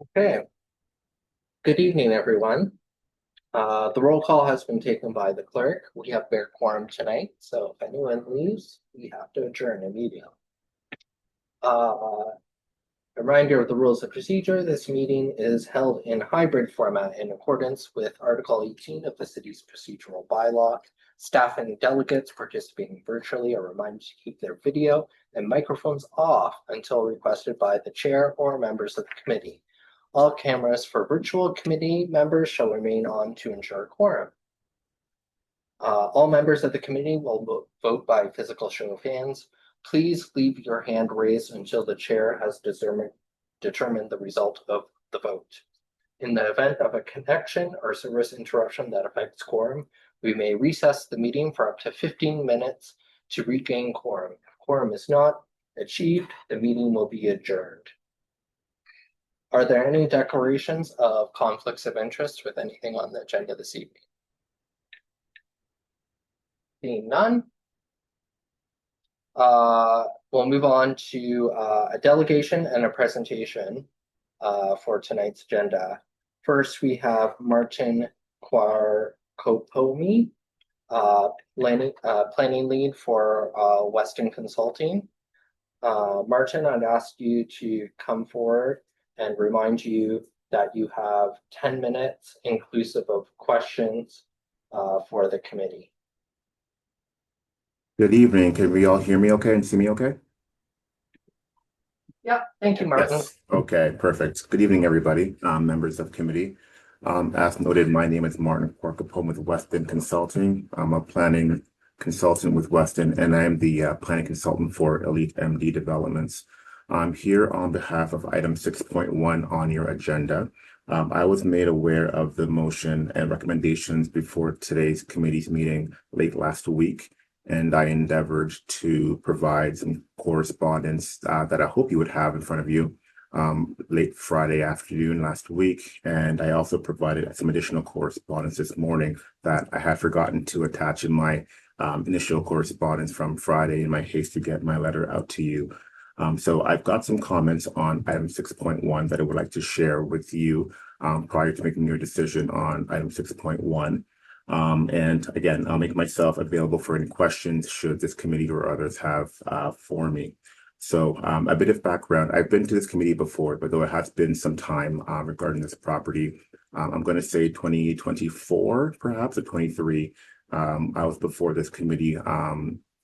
Okay, good evening, everyone. The roll call has been taken by the clerk. We have bare quorum tonight, so if anyone leaves, we have to adjourn immediately. A reminder of the rules of procedure. This meeting is held in hybrid format in accordance with Article 18 of the city's procedural bylaw. Staff and delegates participating virtually are reminded to keep their video and microphones off until requested by the chair or members of the committee. All cameras for virtual committee members shall remain on to ensure quorum. All members of the committee will vote by physical show of hands. Please leave your hand raised until the chair has determined the result of the vote. In the event of a connection or service interruption that affects quorum, we may recess the meeting for up to 15 minutes to regain quorum. If quorum is not achieved, the meeting will be adjourned. Are there any declarations of conflicts of interest with anything on the agenda this evening? Seeing none, we'll move on to a delegation and a presentation for tonight's agenda. First, we have Martin Quarcopomi, planning lead for Weston Consulting. Martin, I'd ask you to come forward and remind you that you have 10 minutes inclusive of questions for the committee. Good evening. Can we all hear me okay and see me okay? Yeah, thank you, Martin. Yes. Okay, perfect. Good evening, everybody, members of committee. As noted, my name is Martin Quarcapone with Weston Consulting. I'm a planning consultant with Weston, and I'm the planning consultant for Elite MD Developments. I'm here on behalf of item 6.1 on your agenda. I was made aware of the motion and recommendations before today's committee's meeting late last week, and I endeavored to provide some correspondence that I hope you would have in front of you late Friday afternoon last week. And I also provided some additional correspondence this morning that I had forgotten to attach in my initial correspondence from Friday in my haste to get my letter out to you. So I've got some comments on item 6.1 that I would like to share with you prior to making your decision on item 6.1. And again, I'll make myself available for any questions should this committee or others have for me. So a bit of background. I've been to this committee before, but though it has been some time regarding this property, I'm going to say 2024, perhaps, or 23. I was before this committee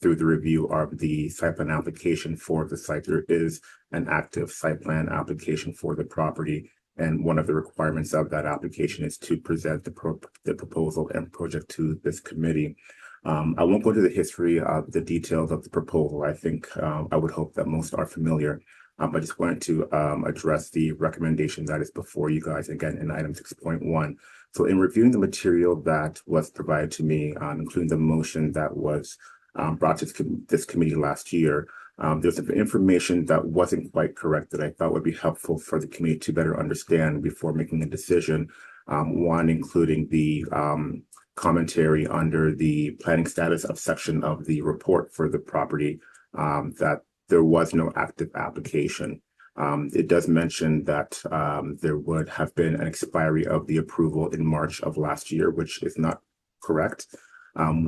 through the review of the site plan application for the site. There is an active site plan application for the property. And one of the requirements of that application is to present the proposal and project to this committee. I won't go into the history of the details of the proposal. I think I would hope that most are familiar. I just wanted to address the recommendation that is before you guys, again, in item 6.1. So in reviewing the material that was provided to me, including the motion that was brought to this committee last year, there's some information that wasn't quite correct that I thought would be helpful for the committee to better understand before making a decision. One, including the commentary under the planning status of section of the report for the property, that there was no active application. It does mention that there would have been an expiry of the approval in March of last year, which is not correct.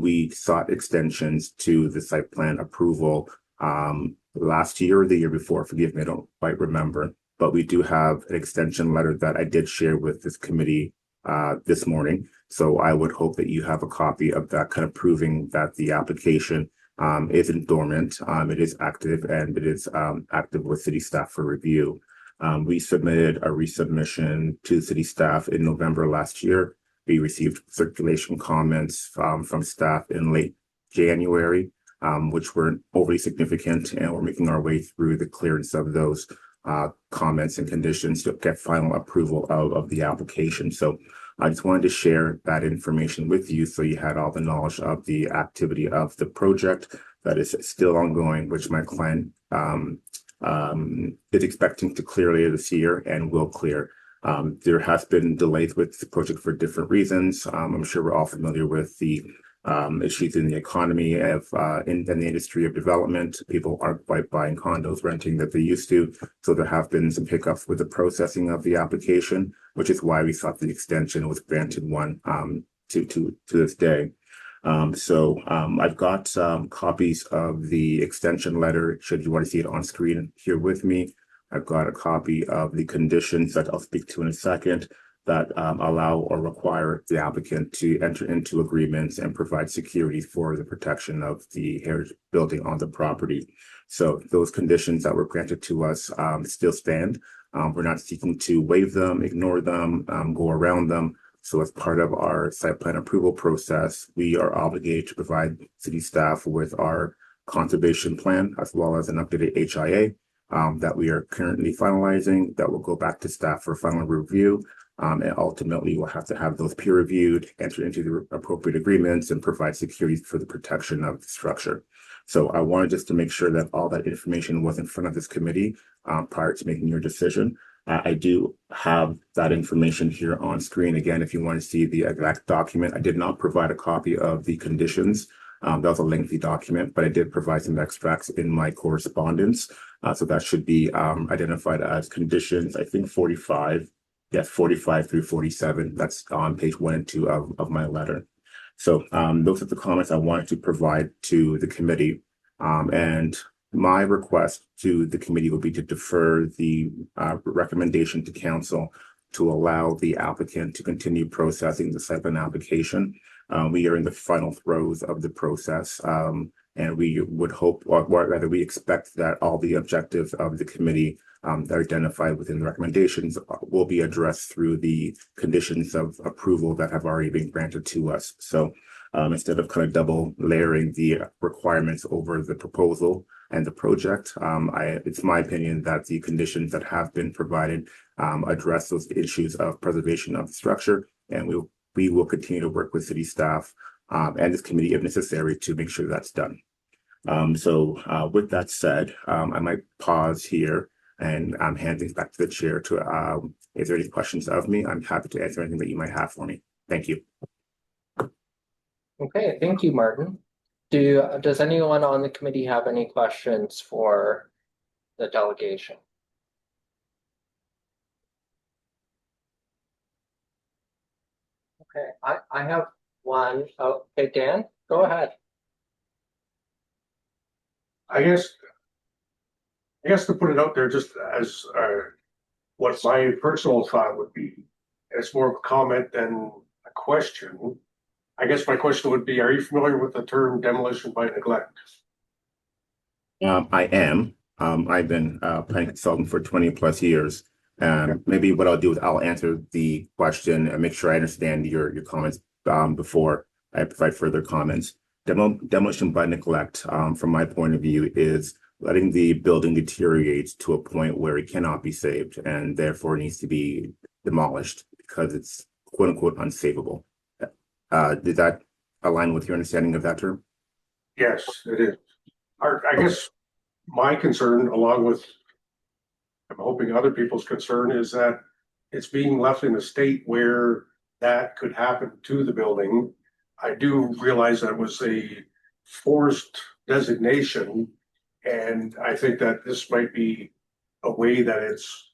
We sought extensions to the site plan approval last year or the year before. Forgive me, I don't quite remember. But we do have an extension letter that I did share with this committee this morning. So I would hope that you have a copy of that, kind of proving that the application isn't dormant. It is active, and it is active with city staff for review. We submitted a resubmission to city staff in November last year. We received circulation comments from staff in late January, which were overly significant, and we're making our way through the clearance of those comments and conditions to get final approval of the application. So I just wanted to share that information with you so you had all the knowledge of the activity of the project that is still ongoing, which my client is expecting to clear later this year and will clear. There has been delays with the project for different reasons. I'm sure we're all familiar with the issues in the economy in the industry of development. People aren't quite buying condos, renting that they used to. So there have been some hiccups with the processing of the application, which is why we sought the extension with granted one to this day. I've got copies of the extension letter, should you want to see it on screen here with me. I've got a copy of the conditions that I'll speak to in a second that allow or require the applicant to enter into agreements and provide security for the protection of the heritage building on the property. So those conditions that were granted to us still stand. We're not seeking to waive them, ignore them, go around them. So as part of our site plan approval process, we are obligated to provide city staff with our conservation plan as well as an updated HIA that we are currently finalizing that will go back to staff for final review. And ultimately, we'll have to have those peer reviewed, enter into the appropriate agreements, and provide security for the protection of the structure. So I wanted just to make sure that all that information was in front of this committee prior to making your decision. I do have that information here on screen. Again, if you want to see the exact document, I did not provide a copy of the conditions. That was a lengthy document, but I did provide some extracts in my correspondence. So that should be identified as conditions, I think 45. Yes, 45 through 47. That's on page 1 and 2 of my letter. So those are the comments I wanted to provide to the committee. And my request to the committee will be to defer the recommendation to council to allow the applicant to continue processing the site plan application. We are in the final throes of the process, and we would hope, or rather we expect that all the objectives of the committee that are identified within the recommendations will be addressed through the conditions of approval that have already been granted to us. So instead of kind of double layering the requirements over the proposal and the project, it's my opinion that the conditions that have been provided address those issues of preservation of the structure, and we will continue to work with city staff and this committee if necessary to make sure that's done. With that said, I might pause here and hand things back to the chair to, if there are any questions of me, I'm happy to answer anything that you might have for me. Thank you. Okay, thank you, Martin. Does anyone on the committee have any questions for the delegation? Okay, I have one. Oh, okay, Dan, go ahead. I guess to put it out there just as what my personal thought would be, it's more of a comment than a question. I guess my question would be, are you familiar with the term demolition by neglect? I am. I've been a planning consultant for 20 plus years. Maybe what I'll do is I'll answer the question and make sure I understand your comments before I provide further comments. Demolition by neglect, from my point of view, is letting the building deteriorate to a point where it cannot be saved and therefore needs to be demolished because it's quote unquote unsavable. Did that align with your understanding of that term? Yes, it is. I guess my concern, along with I'm hoping other people's concern, is that it's being left in a state where that could happen to the building. I do realize that was a forced designation, and I think that this might be a way that it's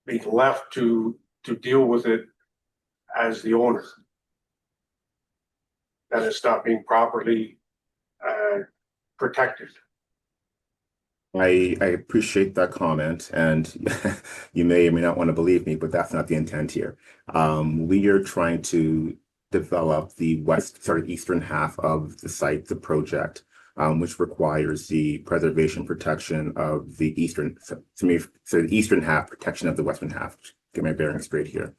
being left to deal with it as the owner. That it's not being properly protected. I appreciate that comment, and you may or may not want to believe me, but that's not the intent here. We are trying to develop the eastern half of the site, the project, which requires the preservation protection of the the eastern half, protection of the western half. Get my bearings straight here.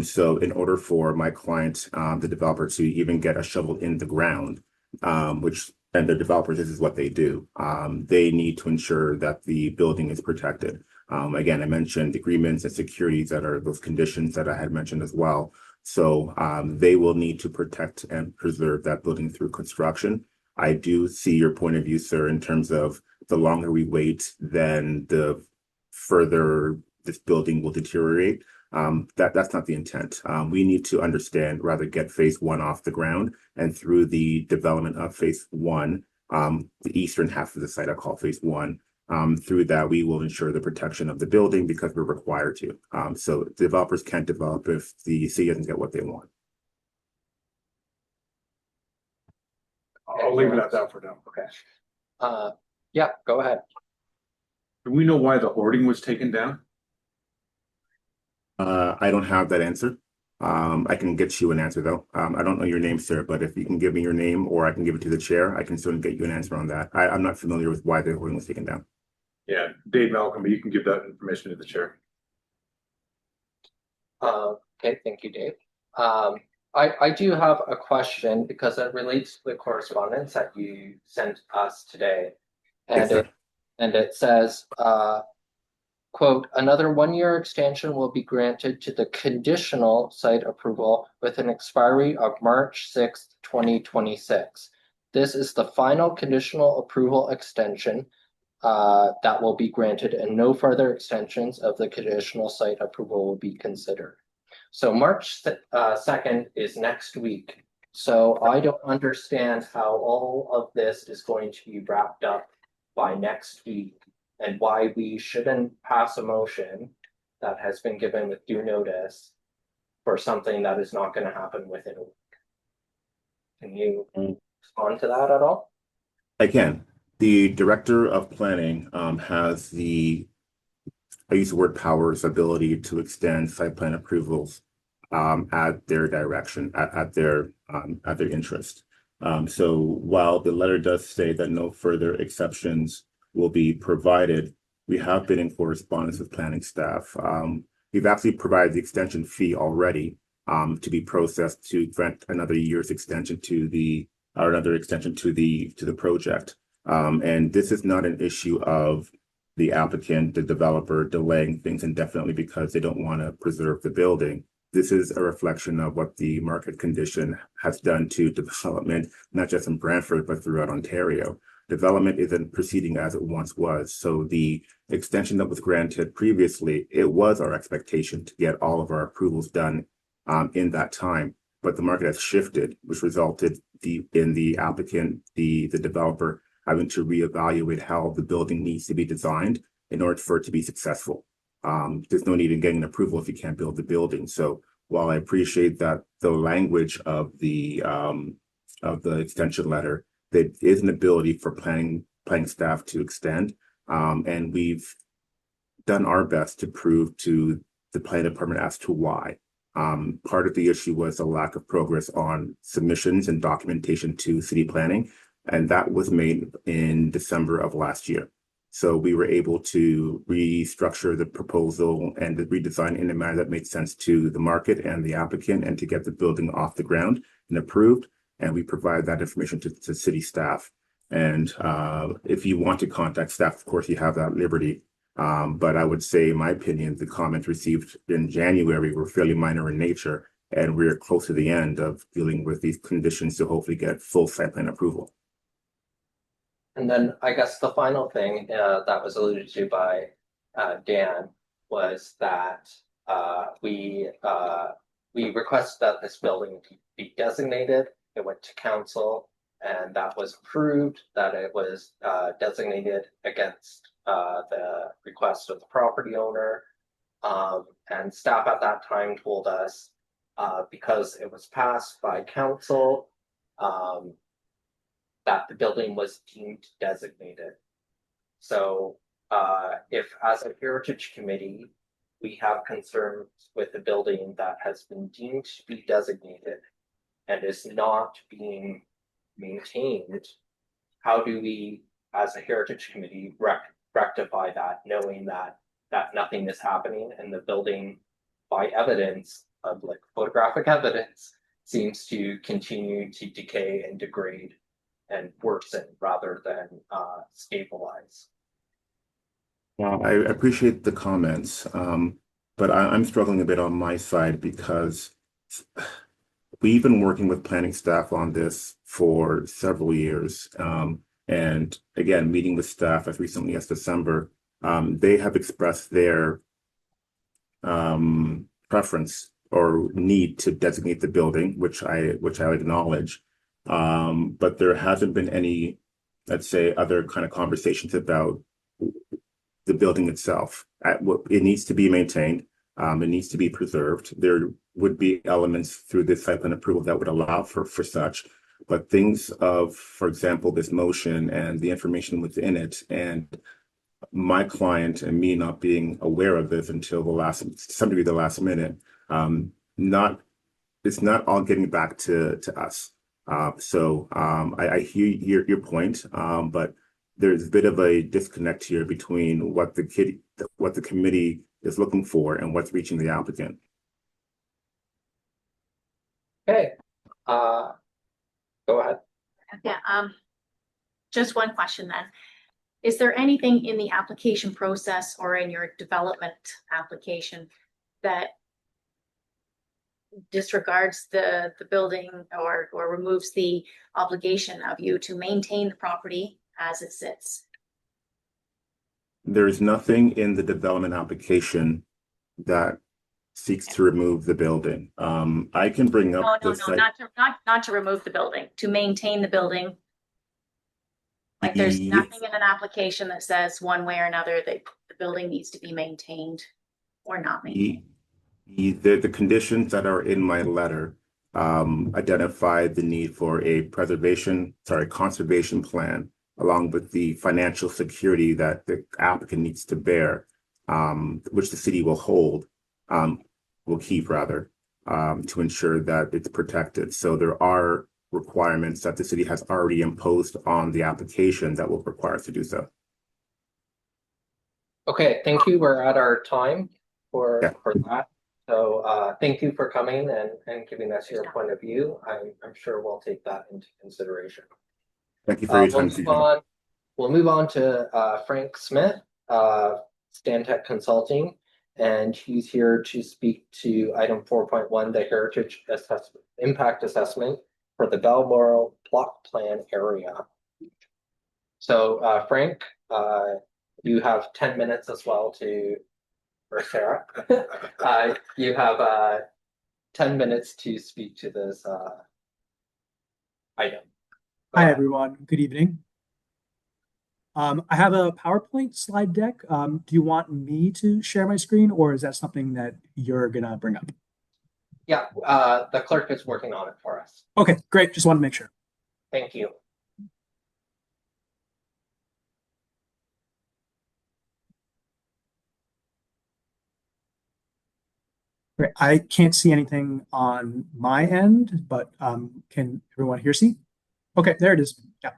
So in order for my client, the developer, to even get a shovel in the ground, and the developers, this is what they do. They need to ensure that the building is protected. Again, I mentioned agreements and securities that are those conditions that I had mentioned as well. So they will need to protect and preserve that building through construction. I do see your point of view, sir, in terms of the longer we wait, then the further this building will deteriorate. That's not the intent. We need to understand, rather get phase one off the ground, and through the development of phase one, the eastern half of the site I call phase one. Through that, we will ensure the protection of the building because we're required to. So developers can't develop if the city doesn't get what they want. I'll leave it at that for now. Okay. Yeah, go ahead. Do we know why the hoarding was taken down? I don't have that answer. I can get you an answer though. I don't know your name, sir, but if you can give me your name or I can give it to the chair, I can certainly get you an answer on that. I'm not familiar with why the hoarding was taken down. Yeah, Dave Malcolm, but you can give that information to the chair. Okay, thank you, Dave. I do have a question because it relates to the correspondence that you sent us today. Yes, sir. And it says, quote, another 1-year extension will be granted to the conditional site approval with an expiry of March 6th, 2026. This is the final conditional approval extension that will be granted, and no further extensions of the conditional site approval will be considered. So March 2nd is next week. So I don't understand how all of this is going to be wrapped up by next week, and why we shouldn't pass a motion that has been given with due notice for something that is not going to happen within a week. Can you respond to that at all? I can. The director of planning has I use the word powers, ability to extend site plan approvals at their direction, at their interest. So while the letter does say that no further exceptions will be provided, we have been in correspondence with planning staff. We've actually provided the extension fee already to be processed to grant another year's extension to the project. And this is not an issue of the applicant, the developer delaying things indefinitely because they don't want to preserve the building. This is a reflection of what the market condition has done to development, not just in Brantford, but throughout Ontario. Development isn't proceeding as it once was. So the extension that was granted previously, it was our expectation to get all of our approvals done in that time. But the market has shifted, which resulted in the applicant, the developer, having to reevaluate how the building needs to be designed in order for it to be successful. There's no need in getting approval if you can't build the building. So while I appreciate that the language of the extension letter, there is an ability for planning staff to extend, and we've done our best to prove to the planning department as to why. Part of the issue was a lack of progress on submissions and documentation to city planning, and that was made in December of last year. So we were able to restructure the proposal and redesign in a manner that made sense to the market and the applicant, and to get the building off the ground and approved. And we provide that information to city staff. And if you want to contact staff, of course, you have that liberty. But I would say, in my opinion, the comments received in January were fairly minor in nature, and we're close to the end of dealing with these conditions to hopefully get full site plan approval. And then I guess the final thing that was alluded to by Dan was that we requested that this building be designated. It went to council, and that was approved, that it was designated against the request of the property owner. And staff at that time told us, because it was passed by council, that the building was deemed designated. So if as a heritage committee, we have concerns with the building that has been deemed to be designated and is not being maintained, how do we, as a heritage committee, rectify that, knowing that nothing is happening and the building, by evidence of like photographic evidence, seems to continue to decay and degrade and worsen rather than stabilize? Well, I appreciate the comments, but I'm struggling a bit on my side because we've been working with planning staff on this for several years. And again, meeting with staff as recently as December, they have expressed their preference or need to designate the building, which I would acknowledge. But there hasn't been any, let's say, other kind of conversations about the building itself. It needs to be maintained. It needs to be preserved. There would be elements through this site plan approval that would allow for such. But things of, for example, this motion and the information within it, and my client and me not being aware of this until some degree, the last minute, not it's not all getting back to us. I hear your point, but there's a bit of a disconnect here between what the committee is looking for and what's reaching the applicant. Okay, go ahead. Yeah, just one question then. Is there anything in the application process or in your development application that disregards the building or removes the obligation of you to maintain the property as it sits? There is nothing in the development application that seeks to remove the building. I can bring up No, not to remove the building, to maintain the building. Like there's nothing in an application that says one way or another that the building needs to be maintained or not maintained. The conditions that are in my letter identify the need for a conservation plan, along with the financial security that the applicant needs to bear, which the city will keep rather, to ensure that it's protected. So there are requirements that the city has already imposed on the application that will require us to do so. Okay, thank you. We're at our time for that. So thank you for coming and giving us your point of view. I'm sure we'll take that into consideration. Thank you for your time. We'll move on to Frank Smith, Stantec Consulting, and he's here to speak to item 4.1, the Heritage Impact Assessment for the Balmoral Block Plan area. So Frank, you have 10 minutes as well or Sarah, you have 10 minutes to speak to this item. Hi, everyone. Good evening. I have a PowerPoint slide deck. Do you want me to share my screen, or is that something that you're going to bring up? Yeah, the clerk is working on it for us. Okay, great. Just want to make sure. Thank you. Great. I can't see anything on my end, but can everyone here see? Okay, there it is. Yeah.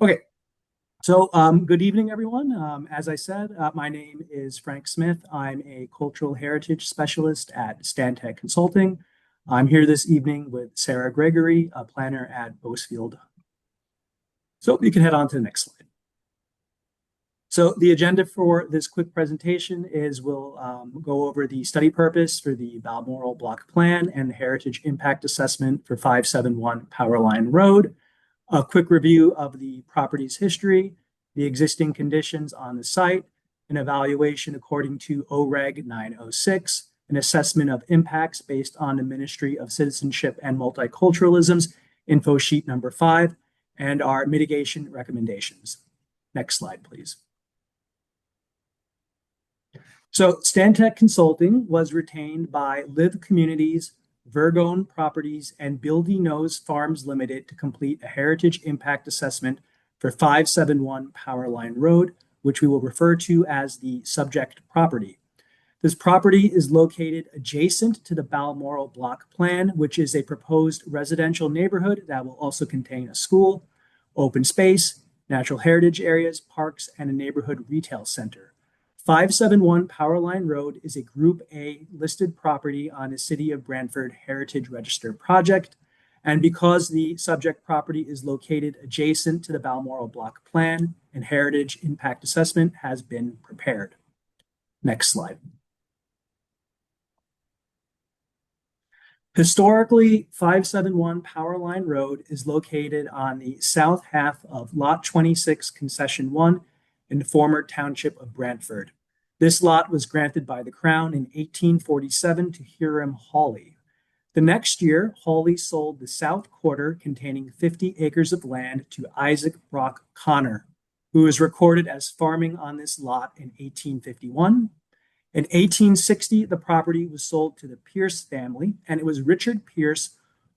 Okay. So good evening, everyone. As I said, my name is Frank Smith. I'm a cultural heritage specialist at Stantec Consulting. I'm here this evening with Sarah Gregory, a planner at Bosefield. So you can head on to the next slide. So the agenda for this quick presentation is we'll go over the study purpose for the Balmoral Block Plan and the Heritage Impact Assessment for 571 Powerline Road, a quick review of the property's history, the existing conditions on the site, an evaluation according to OREG 906, an assessment of impacts based on the Ministry of Citizenship and Multiculturalism's info sheet number 5, and our mitigation recommendations. Next slide, please. So Stantec Consulting was retained by Live Communities, Vergone Properties, and Buildy Nose Farms Limited to complete a heritage impact assessment for 571 Powerline Road, which we will refer to as the subject property. This property is located adjacent to the Balmoral Block Plan, which is a proposed residential neighborhood that will also contain a school, open space, natural heritage areas, parks, and a neighborhood retail center. 571 Powerline Road is a Group A listed property on the City of Brantford Heritage Register project. And because the subject property is located adjacent to the Balmoral Block Plan, and heritage impact assessment has been prepared. Next slide. Historically, 571 Powerline Road is located on the south half of Lot 26, Concession 1, in the former township of Brantford. This lot was granted by the Crown in 1847 to Hiram Hawley. The next year, Hawley sold the south quarter containing 50 acres of land to Isaac Brock Connor, who is recorded as farming on this lot in 1851. In 1860, the property was sold to the Pierce family, and it was Richard Pierce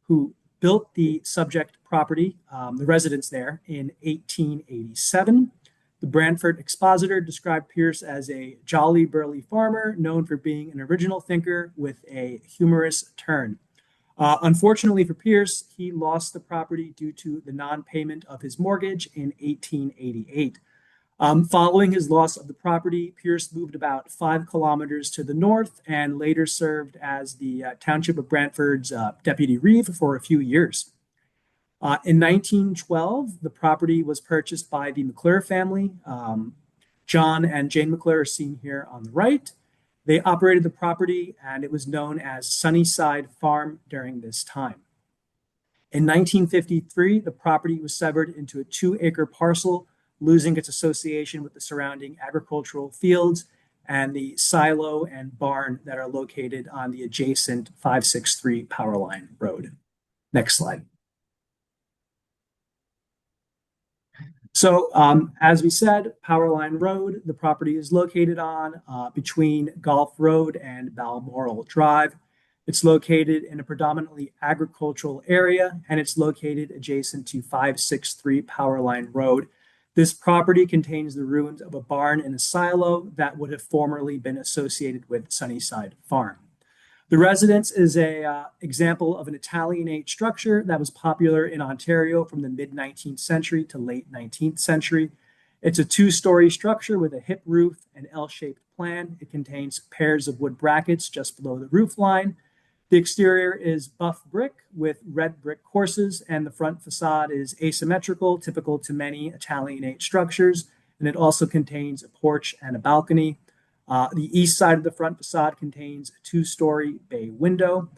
who built the subject property, the residence there, in 1887. The Brantford Expositor described Pierce as a jolly, burly farmer known for being an original thinker with a humorous turn. Unfortunately for Pierce, he lost the property due to the non-payment of his mortgage in 1888. Following his loss of the property, Pierce moved about 5 kilometers to the north and later served as the Township of Brantford's deputy reeve for a few years. In 1912, the property was purchased by the McClure family. John and Jane McClure are seen here on the right. They operated the property and it was known as Sunnyside Farm during this time. In 1953, the property was severed into a 2-acre parcel, losing its association with the surrounding agricultural fields and the silo and barn that are located on the adjacent 563 Powerline Road. Next slide. So as we said, Powerline Road, the property is located on between Golf Road and Balmoral Drive. It's located in a predominantly agricultural area, and it's located adjacent to 563 Powerline Road. This property contains the ruins of a barn and a silo that would have formerly been associated with Sunnyside Farm. The residence is an example of an Italianate structure that was popular in Ontario from the mid-19th century to late 19th century. It's a 2-story structure with a hip roof and L-shaped plan. It contains pairs of wood brackets just below the roof line. The exterior is buff brick with red brick courses, and the front facade is asymmetrical, typical to many Italianate structures, and it also contains a porch and a balcony. The east side of the front facade contains a 2-story bay window.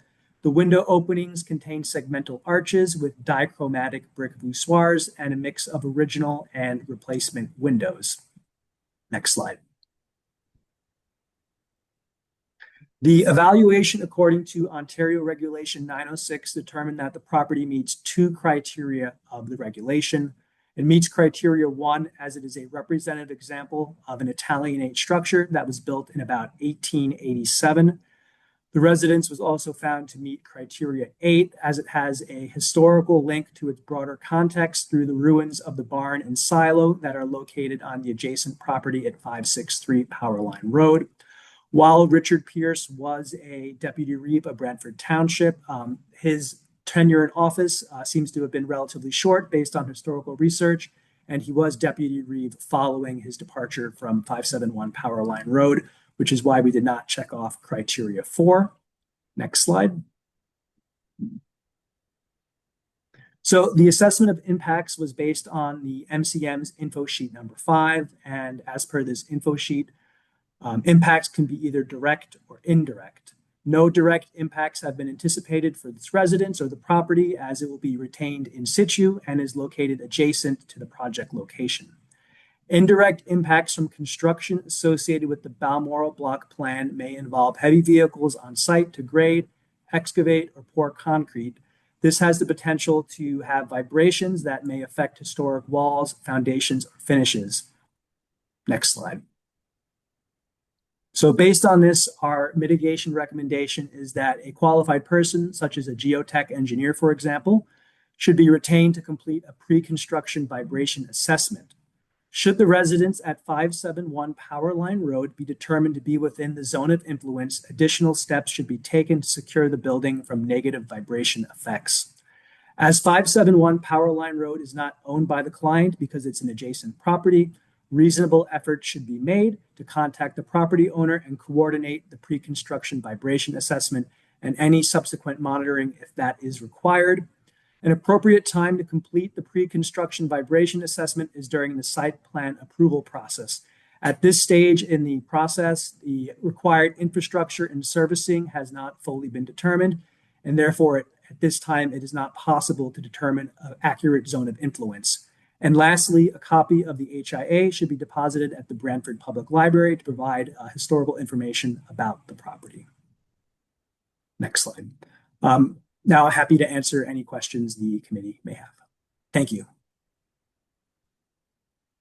The window openings contain segmental arches with dichromatic brick voussoirs and a mix of original and replacement windows. Next slide. The evaluation according to Ontario Regulation 906 determined that the property meets 2 criteria of the regulation. It meets criteria 1 as it is a representative example of an Italianate structure that was built in about 1887. The residence was also found to meet criteria 8 as it has a historical link to its broader context through the ruins of the barn and silo that are located on the adjacent property at 563 Powerline Road. While Richard Pierce was a deputy reeve of Brantford Township, his tenure in office seems to have been relatively short based on historical research, and he was deputy reeve following his departure from 571 Powerline Road, which is why we did not check off criteria 4. Next slide. So the assessment of impacts was based on the MCM's info sheet number 5, and as per this info sheet, impacts can be either direct or indirect. No direct impacts have been anticipated for this residence or the property as it will be retained in situ and is located adjacent to the project location. Indirect impacts from construction associated with the Balmoral block plan may involve heavy vehicles on site to grade, excavate, or pour concrete. This has the potential to have vibrations that may affect historic walls, foundations, or finishes. Next slide. So based on this, our mitigation recommendation is that a qualified person, such as a geotech engineer, for example, should be retained to complete a pre-construction vibration assessment. Should the residence at 571 Powerline Road be determined to be within the zone of influence, additional steps should be taken to secure the building from negative vibration effects. As 571 Powerline Road is not owned by the client because it's an adjacent property, reasonable efforts should be made to contact the property owner and coordinate the pre-construction vibration assessment and any subsequent monitoring if that is required. An appropriate time to complete the pre-construction vibration assessment is during the site plan approval process. At this stage in the process, the required infrastructure and servicing has not fully been determined, and therefore at this time it is not possible to determine an accurate zone of influence. And lastly, a copy of the HIA should be deposited at the Brantford Public Library to provide historical information about the property. Next slide. Now, happy to answer any questions the committee may have. Thank you.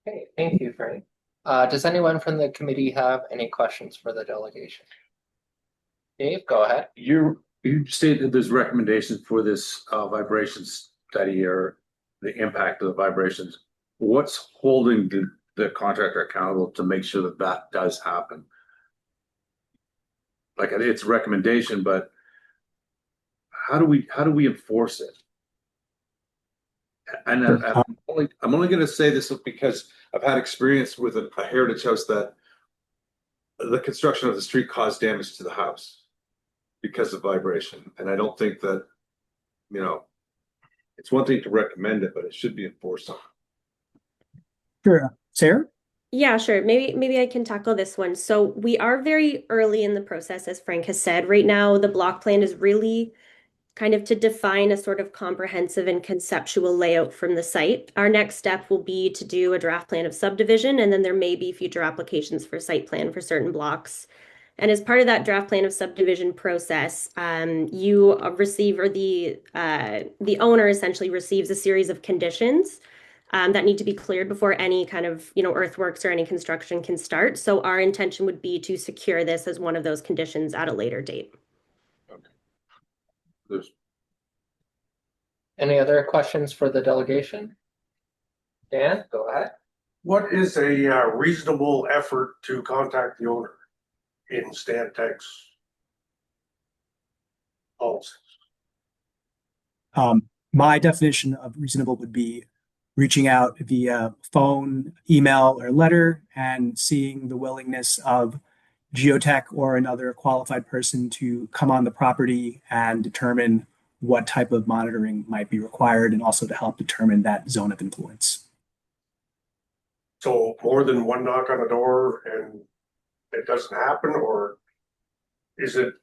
Okay, thank you, Frank. Does anyone from the committee have any questions for the delegation? Dave, go ahead. You stated there's recommendations for this vibration study or the impact of the vibrations. What's holding the contractor accountable to make sure that that does happen? Like it's a recommendation, but how do we enforce it? And I'm only going to say this because I've had experience with a heritage house that the construction of the street caused damage to the house because of vibration. And I don't think that, you know, it's one thing to recommend it, but it should be enforced on. Sure. Sarah? Yeah, sure. Maybe I can tackle this one. So we are very early in the process, as Frank has said. Right now, the block plan is really kind of to define a sort of comprehensive and conceptual layout from the site. Our next step will be to do a draft plan of subdivision, and then there may be future applications for site plan for certain blocks. And as part of that draft plan of subdivision process, you receive, or the owner essentially receives a series of conditions that need to be cleared before any kind of, earthworks or any construction can start. So our intention would be to secure this as one of those conditions at a later date. There's Any other questions for the delegation? Dan, go ahead. What is a reasonable effort to contact the owner in Stan Tech's policies? My definition of reasonable would be reaching out via phone, email, or letter and seeing the willingness of geotech or another qualified person to come on the property and determine what type of monitoring might be required, and also to help determine that zone of influence. So more than one knock on the door and it doesn't happen, or is it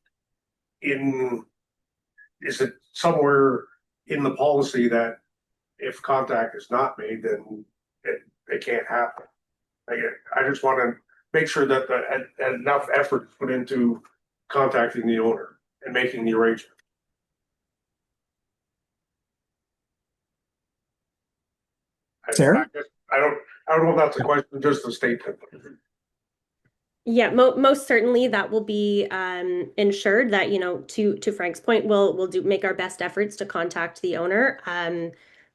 somewhere in the policy that if contact is not made, then it can't happen? I just want to make sure that enough effort is put into contacting the owner and making the arrangement. Sarah? I don't know if that's a question, just a statement. Yeah, most certainly that will be ensured that, to Frank's point, we'll make our best efforts to contact the owner.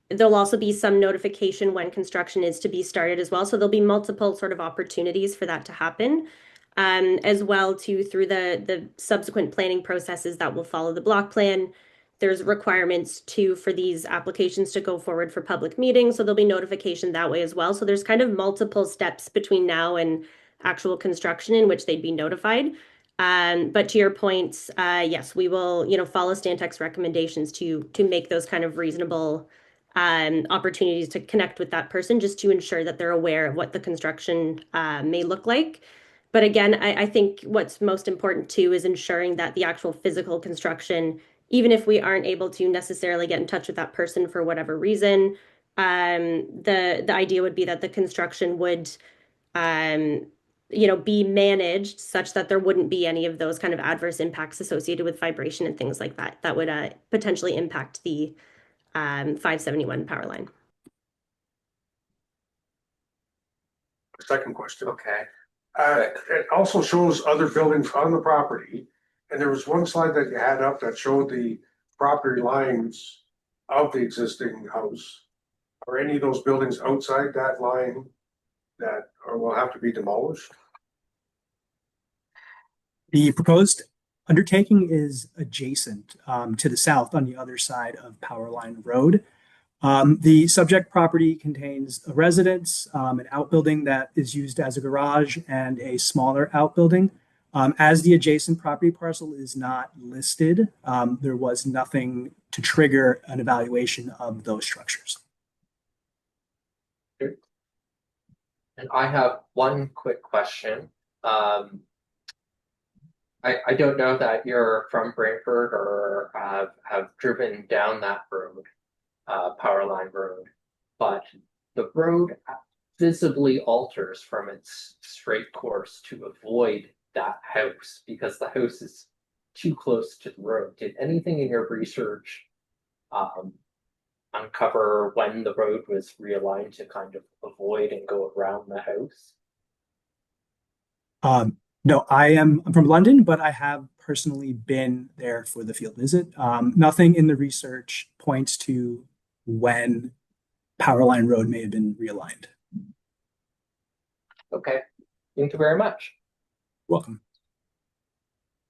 There'll also be some notification when construction is to be started as well. So there'll be multiple sort of opportunities for that to happen, as well too through the subsequent planning processes that will follow the block plan. There's requirements too for these applications to go forward for public meetings. So there'll be notification that way as well. So there's kind of multiple steps between now and actual construction in which they'd be notified. But to your points, yes, we will, follow Stantec's recommendations to make those kind of reasonable opportunities to connect with that person, just to ensure that they're aware of what the construction may look like. But again, I think what's most important too is ensuring that the actual physical construction, even if we aren't able to necessarily get in touch with that person for whatever reason, the idea would be that the construction would be managed such that there wouldn't be any of those kind of adverse impacts associated with vibration and things like that that would potentially impact the 571 power line. Second question. Okay. It also shows other buildings on the property, and there was one slide that you had up that showed the property lines of the existing house. Are any of those buildings outside that line that will have to be demolished? The proposed undertaking is adjacent to the south on the other side of Powerline Road. The subject property contains a residence, an outbuilding that is used as a garage, and a smaller outbuilding. As the adjacent property parcel is not listed, there was nothing to trigger an evaluation of those structures. And I have one quick question. I don't know that you're from Brantford or have driven down that road, Powerline Road, but the road visibly alters from its straight course to avoid that house because the house is too close to the road. Did anything in your research uncover when the road was realigned to kind of avoid and go around the house? No, I'm from London, but I have personally been there for the field visit. Nothing in the research points to when Powerline Road may have been realigned. Okay, thank you very much. Welcome.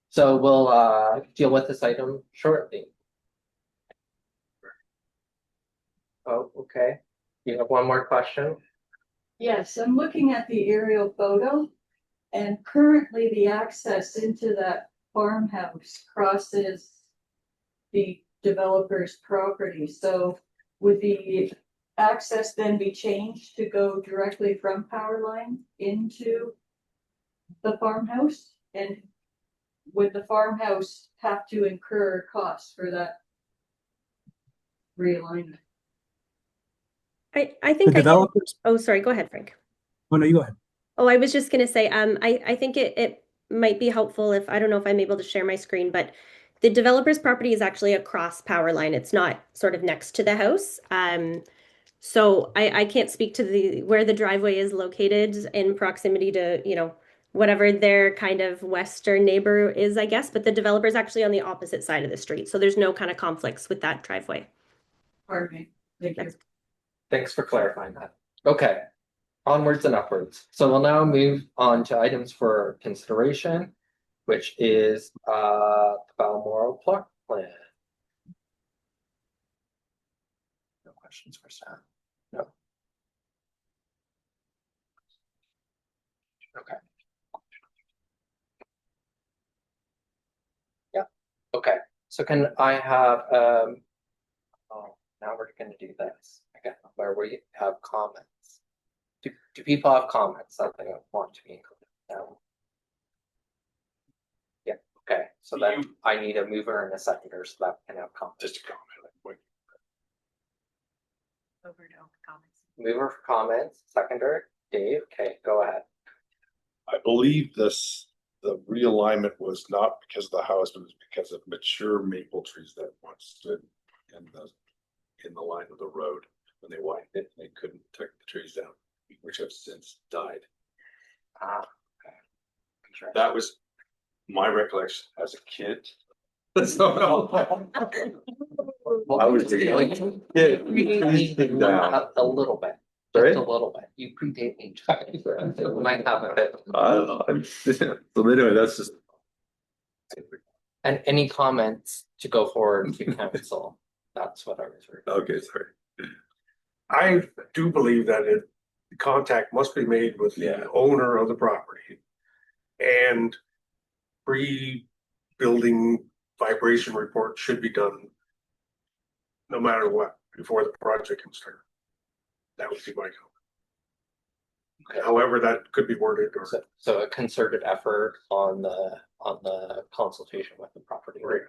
So we'll deal with this item shortly. Oh, okay. You have one more question? Yes, I'm looking at the aerial photo, and currently the access into that farmhouse crosses the developer's property. So would the access then be changed to go directly from Powerline into the farmhouse? And would the farmhouse have to incur costs for that realignment? I think The I can, developers. oh, sorry, go ahead, Frank. Oh no, you go ahead. Oh, I was just gonna say, I think it might be helpful if, I don't know if I'm able to share my screen, but the developer's property is actually across power line. It's not sort of next to the house. So I can't speak to where the driveway is located in proximity to, whatever their kind of western neighbor is, I guess, but the developer's actually on the opposite side of the street. So there's no kind of conflicts with that driveway. Pardon me. Thank you. Thanks for clarifying that. Okay, onwards and upwards. So we'll now move on to items for consideration, which is the Balmoral plot plan. No questions for staff? No. Okay. Yeah, okay. So can I have oh, now we're gonna do this again, where we have comments. Do people have comments that they want to be included? No. Yeah, okay, so then I need a mover and a seconder so that we can have comments. Just a comment. Mover for comments, seconder, Dave, okay, go ahead. I believe the realignment was not because of the house, but it was because of mature maple trees that once stood in the line of the road. When they widened it, they couldn't take the trees down, which have since died. Ah, okay. Sure. That was my recollection as a kid. So no. I was A little bit. Sorry? Just a little bit. You predate me. You might have a bit. I don't know. So anyway, that's just. And any comments to go forward to council? That's what I was reading. Okay, sorry. I do believe that contact must be made with the owner of the property. And pre-building vibration report should be done no matter what, before the project can start. That would be my comment. Okay. However, that could be worded or. So a concerted effort on the consultation with the property. Right.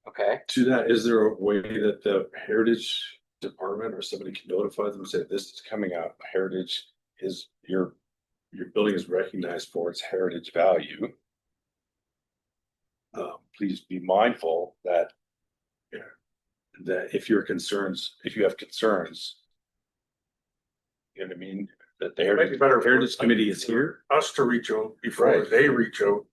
Okay, To that, is there a way that the heritage department or somebody can notify them and say, this is coming out, heritage is your building is recognized for its heritage value. Please be mindful that if you have concerns, you know what I mean? That the It might be better for heritage committee is here. Us to reach out before Right. they reach out.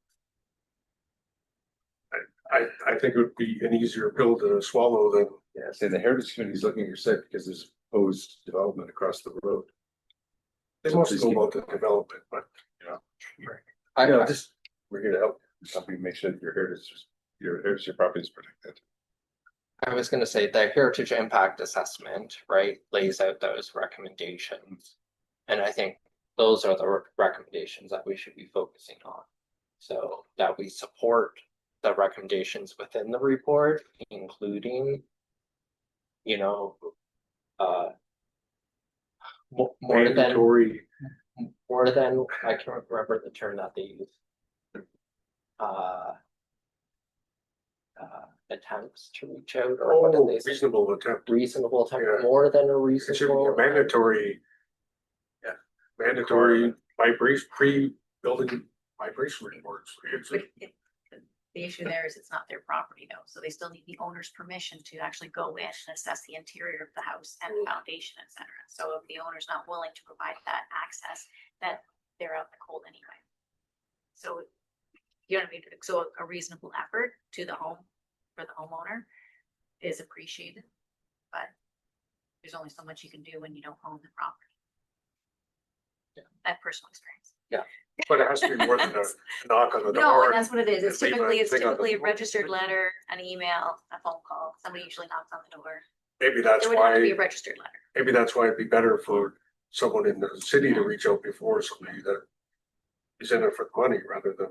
I think it would be an easier pill to swallow than. Yeah, say the heritage committee is looking at your site because there's proposed development across the road. They So must please know keep- about the development, but We're here to help you make sure that your property is protected. I was gonna say the heritage impact assessment, right, lays out those recommendations. And I think those are the recommendations that we should be focusing on. So that we support the recommendations within the report, including, more than, mandatory. I can't remember the term that they use. attempts to reach out, or what did they say? Reasonable attempt. Reasonable attempt, Yeah. more than a It should be reasonable. a mandatory. Yeah, mandatory vibration, pre-building vibration reports. But the issue there is it's not their property though, so they still need the owner's permission to actually go in and assess the interior of the house and the foundation, et cetera. So if the owner's not willing to provide that access, then they're out in the cold anyway. So, you know what I mean? So a reasonable effort to the home, for the homeowner is appreciated, but there's only so much you can do when you don't own the property. Yeah. That personal experience. Yeah. But it has to be more than a knock on the door. No, and that's what it is. It's and leave a thing on the typically a door. registered letter, an email, a phone call. Somebody usually knocks on the door. Maybe that's It would have to be why, a registered letter. maybe that's why it'd be better for someone in the city to reach out before somebody that is in it for the money rather than.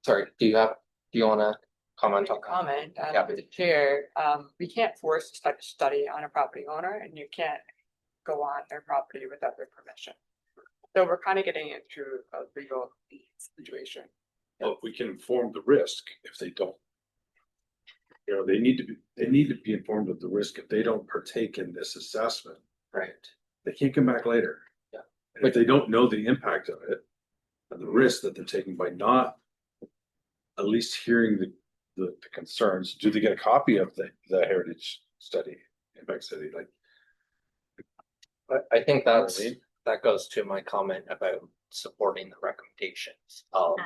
Sorry, do you wanna comment on that? Comment, Yeah. with the chair, we can't force a study on a property owner and you can't go on their property without their permission. So we're kind of getting into a legal situation. But we can inform the risk if they don't. You know, they need to be informed of the risk if they don't partake in this assessment. Right. They can't come back later. Yeah. And if they don't know the impact of it and the risk that they're taking by not at least hearing the concerns, do they get a copy of the heritage study, impact study? Like, I think You know what I mean? that goes to my comment about supporting the recommendations of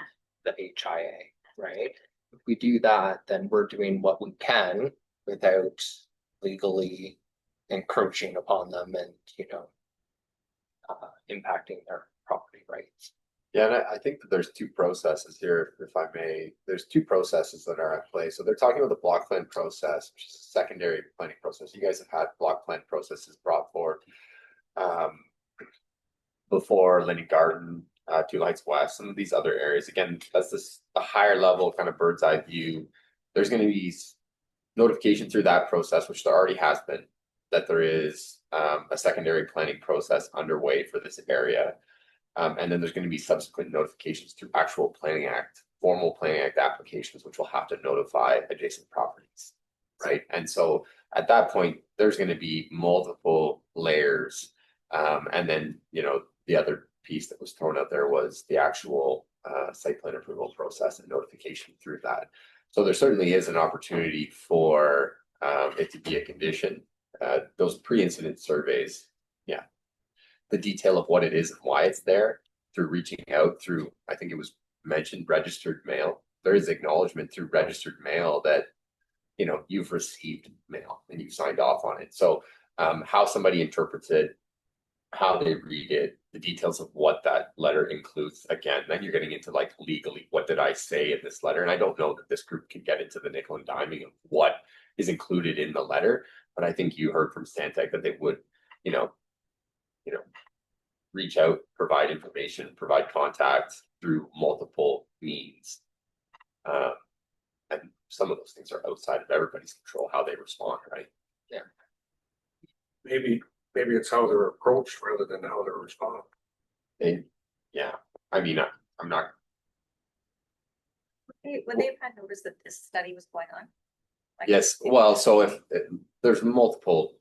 the HIA, right? If we do that, then we're doing what we can without legally encroaching upon them and, impacting their property rights. Yeah, and I think that there's two processes here, if I may. There's two processes that are at play. So they're talking about the block plan process, which is a secondary planning process. You guys have had block plan processes brought forward before Linden Garden, Two Lights West, some of these other areas. Again, that's a higher level kind of bird's eye view. There's going to be notification through that process, which there already has been, that there is a secondary planning process underway for this area. And then there's going to be subsequent notifications through actual planning act, formal planning act applications, which will have to notify adjacent properties, right? And so at that point, there's going to be multiple layers. And then, the other piece that was thrown out there was the actual site plan approval process and notification through that. So there certainly is an opportunity for it to be a condition. Those pre-incident surveys, yeah, the detail of what it is and why it's there through reaching out through, I think it was mentioned, registered mail. There is acknowledgement through registered mail that, you've received mail and you've signed off on it. So how somebody interprets it, how they read it, the details of what that letter includes. Again, then you're getting into like legally, what did I say in this letter? And I don't know that this group can get into the nickel and diming of what is included in the letter, but I think you heard from Stantec that they would, reach out, provide information, provide contact through multiple means. And some of those things are outside of everybody's control, how they respond, right? Yeah. Maybe it's how they're approached rather than how they're responding. And yeah, I mean, I'm not. When they've had notice that this study was going on. Yes, well, so if there's multiple,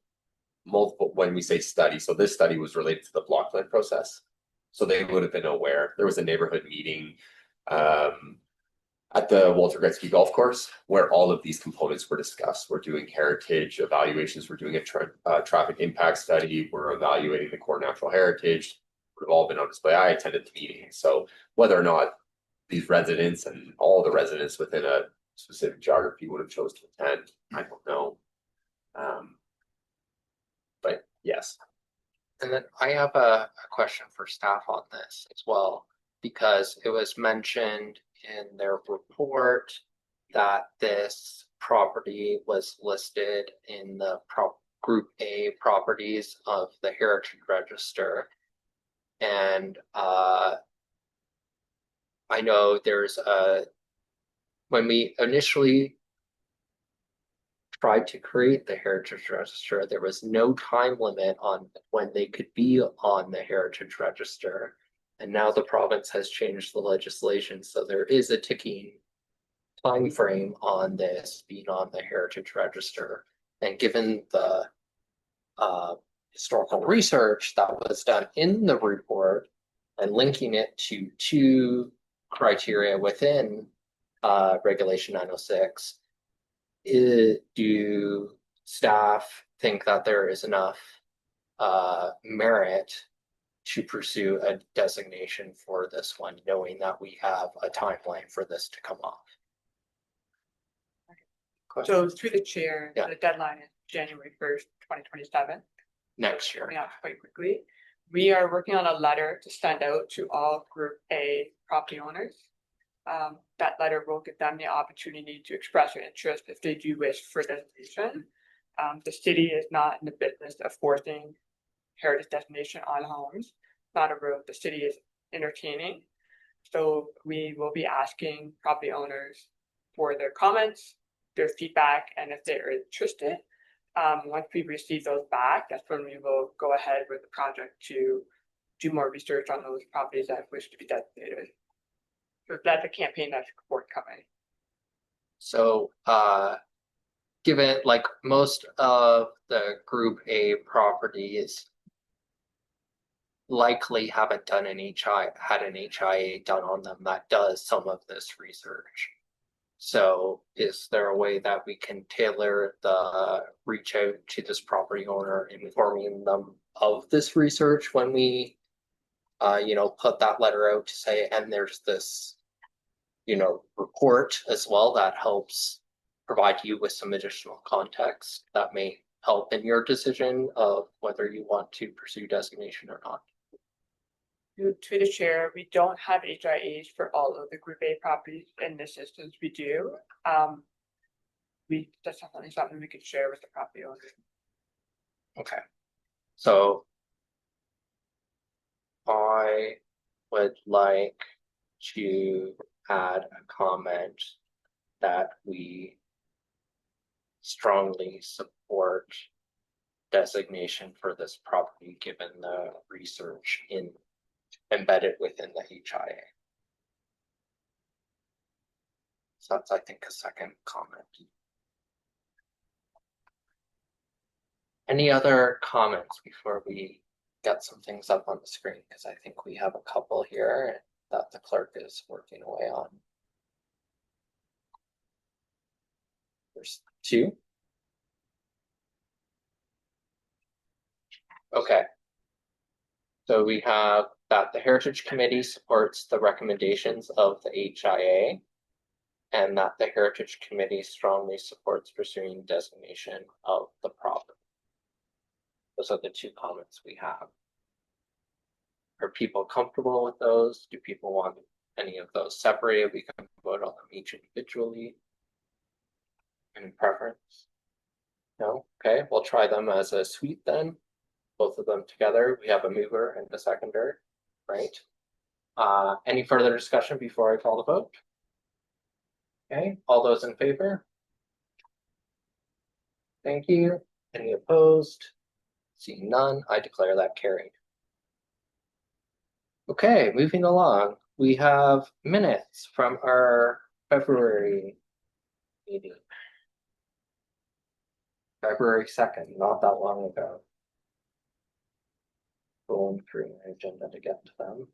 when we say study, so this study was related to the block plan process. So they would have been aware. There was a neighborhood meeting at the Walter Gretzky Golf Course where all of these components were discussed. We're doing heritage evaluations, we're doing a traffic impact study, we're evaluating the core natural heritage. Would have all been on display. I attended the meeting. So whether or not these residents and all the residents within a specific geography would have chose to attend, I don't know. But yes. And then I have a question for staff on this as well, because it was mentioned in their report that this property was listed in the Group A properties of the Heritage Register. And I know when we initially tried to create the Heritage Register, there was no time limit on when they could be on the Heritage Register. And now the province has changed the legislation, so there is a ticking time frame on this being on the Heritage Register, and given the historical research that was done in the report and linking it to two criteria within Regulation 906, do staff think that there is enough merit to pursue a designation for this one, knowing that we have a timeline for this to come off? So through the chair, Yeah. the deadline is January 1st, 2027. Next year. Coming up quite quickly. We are working on a letter to send out to all Group A property owners. That letter will give them the opportunity to express their interest if they do wish for designation. The city is not in the business of forcing heritage designation on homes. Not a road the city is entertaining. So we will be asking property owners for their comments, their feedback, and if they're interested. Once we receive those back, that's when we will go ahead with the project to do more research on those properties that wish to be designated. So that's a campaign that's forthcoming. So, given like most of the Group A properties likely haven't done an had an HIA done on them that does some of this research. So is there a way that we can tailor the reach out to this property owner, informing them of this research when we, put that letter out to say, and there's this, report as well that helps provide you with some additional context that may help in your decision of whether you want to pursue designation or not? To the chair, we don't have HIAs for all of the Group A properties. In this instance, we do. That's definitely something we could share with the property owner. Okay. So I would like to add a comment that we strongly support designation for this property given the research embedded within the HIA. So that's, I think, a second comment. Any other comments before we get some things up on the screen? Because I think we have a couple here that the clerk is working away on. There's two. Okay. So we have that the Heritage Committee supports the recommendations of the HIA, and that the Heritage Committee strongly supports pursuing designation of the property. Those are the two comments we have. Are people comfortable with those? Do people want any of those separated? We can vote on them each individually. Any preference? No? Okay, we'll try them as a suite then. Both of them together. We have a mover and a seconder, right? Any further discussion before I call the vote? Okay, all those in favor? Thank you. Any opposed? Seeing none, I declare that carried. Okay, moving along, we have minutes from our February meeting. February 2nd, not that long ago. Going through my agenda to get to them.